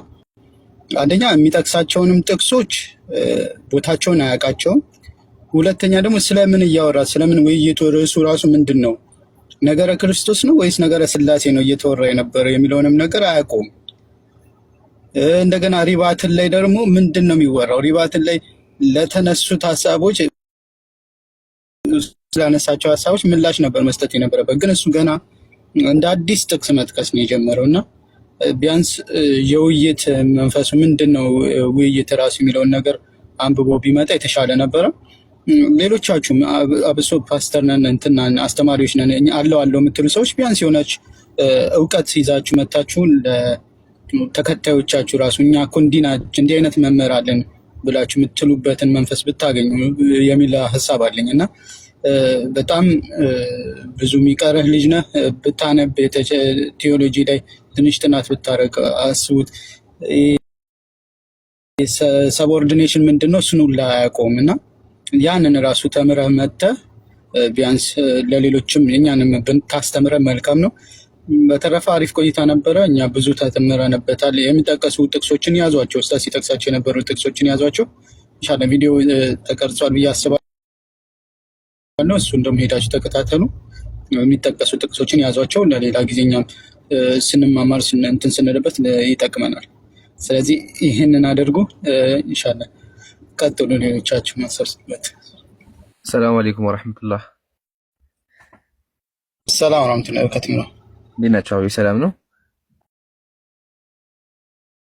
አንደኛ የሚጠቅሳቸውንም ጥቅሶች ቦታቸውን አያውቃቸውም። ሁለተኛ ደግሞ ስለምን እያወራ ስለምን ውይይቱ ርዕሱ ራሱ ምንድን ነው ነገረ ክርስቶስ ነው ወይስ ነገረ ስላሴ ነው እየተወራ የነበረው የሚለውንም ነገር አያውቁም። እንደገና ሪባትን ላይ ደግሞ ምንድን ነው የሚወራው? ሪባትን ላይ ለተነሱት ሀሳቦች ስላነሳቸው ሀሳቦች ምላሽ ነበር መስጠት የነበረበት፣ ግን እሱ ገና እንደ አዲስ ጥቅስ መጥቀስ ነው የጀመረው እና ቢያንስ የውይይት መንፈሱ ምንድን ነው ውይይት ራሱ የሚለውን ነገር አንብቦ ቢመጣ የተሻለ ነበረ። ሌሎቻችሁም አብሶ ፓስተር ነን እንትና አስተማሪዎች ነን አለው የምትሉ ሰዎች ቢያንስ የሆነች እውቀት ይዛችሁ መታችሁ ተከታዮቻችሁ ራሱ እኛ እኮ እንዲህ አይነት መምህር አለን ብላችሁ የምትሉበትን መንፈስ ብታገኙ የሚል ሀሳብ አለኝ እና በጣም ብዙ የሚቀርህ ልጅ ነህ። ብታነብ ቴዎሎጂ ላይ ትንሽ ጥናት ብታረግ አስቡት። ሰብኦርዲኔሽን ምንድን ነው እሱን ሁላ አያውቀውም እና ያንን ራሱ ተምረህ መጥተህ ቢያንስ ለሌሎችም እኛንም ብታስተምረህ መልካም ነው። በተረፈ አሪፍ ቆይታ ነበረ። እኛ ብዙ ተተምረንበታል። የሚጠቀሱ ጥቅሶችን ያዟቸው። ኡስታዝ ሲጠቅሳቸው የነበሩ ጥቅሶችን ያዟቸው። ኢንሻአላህ ቪዲዮ ተቀርጿል ብዬ አስባለሁ። እሱን ደግሞ ሄዳችሁ ተከታተሉ። የሚጠቀሱ ጥቅሶችን ያዟቸው። ለሌላ ጊዜኛም ስንማማር እንትን ስንልበት ይጠቅመናል። ስለዚህ ይህንን አድርጉ። ኢንሻአላህ ቀጥሉ። ሌሎቻችሁ ማሰርበት። ሰላም አለይኩም ወራህመቱላህ። ሰላም ወራህመቱላሂ ወበረካቱሁ። እንዴት ናችሁ? ሰላም ነው።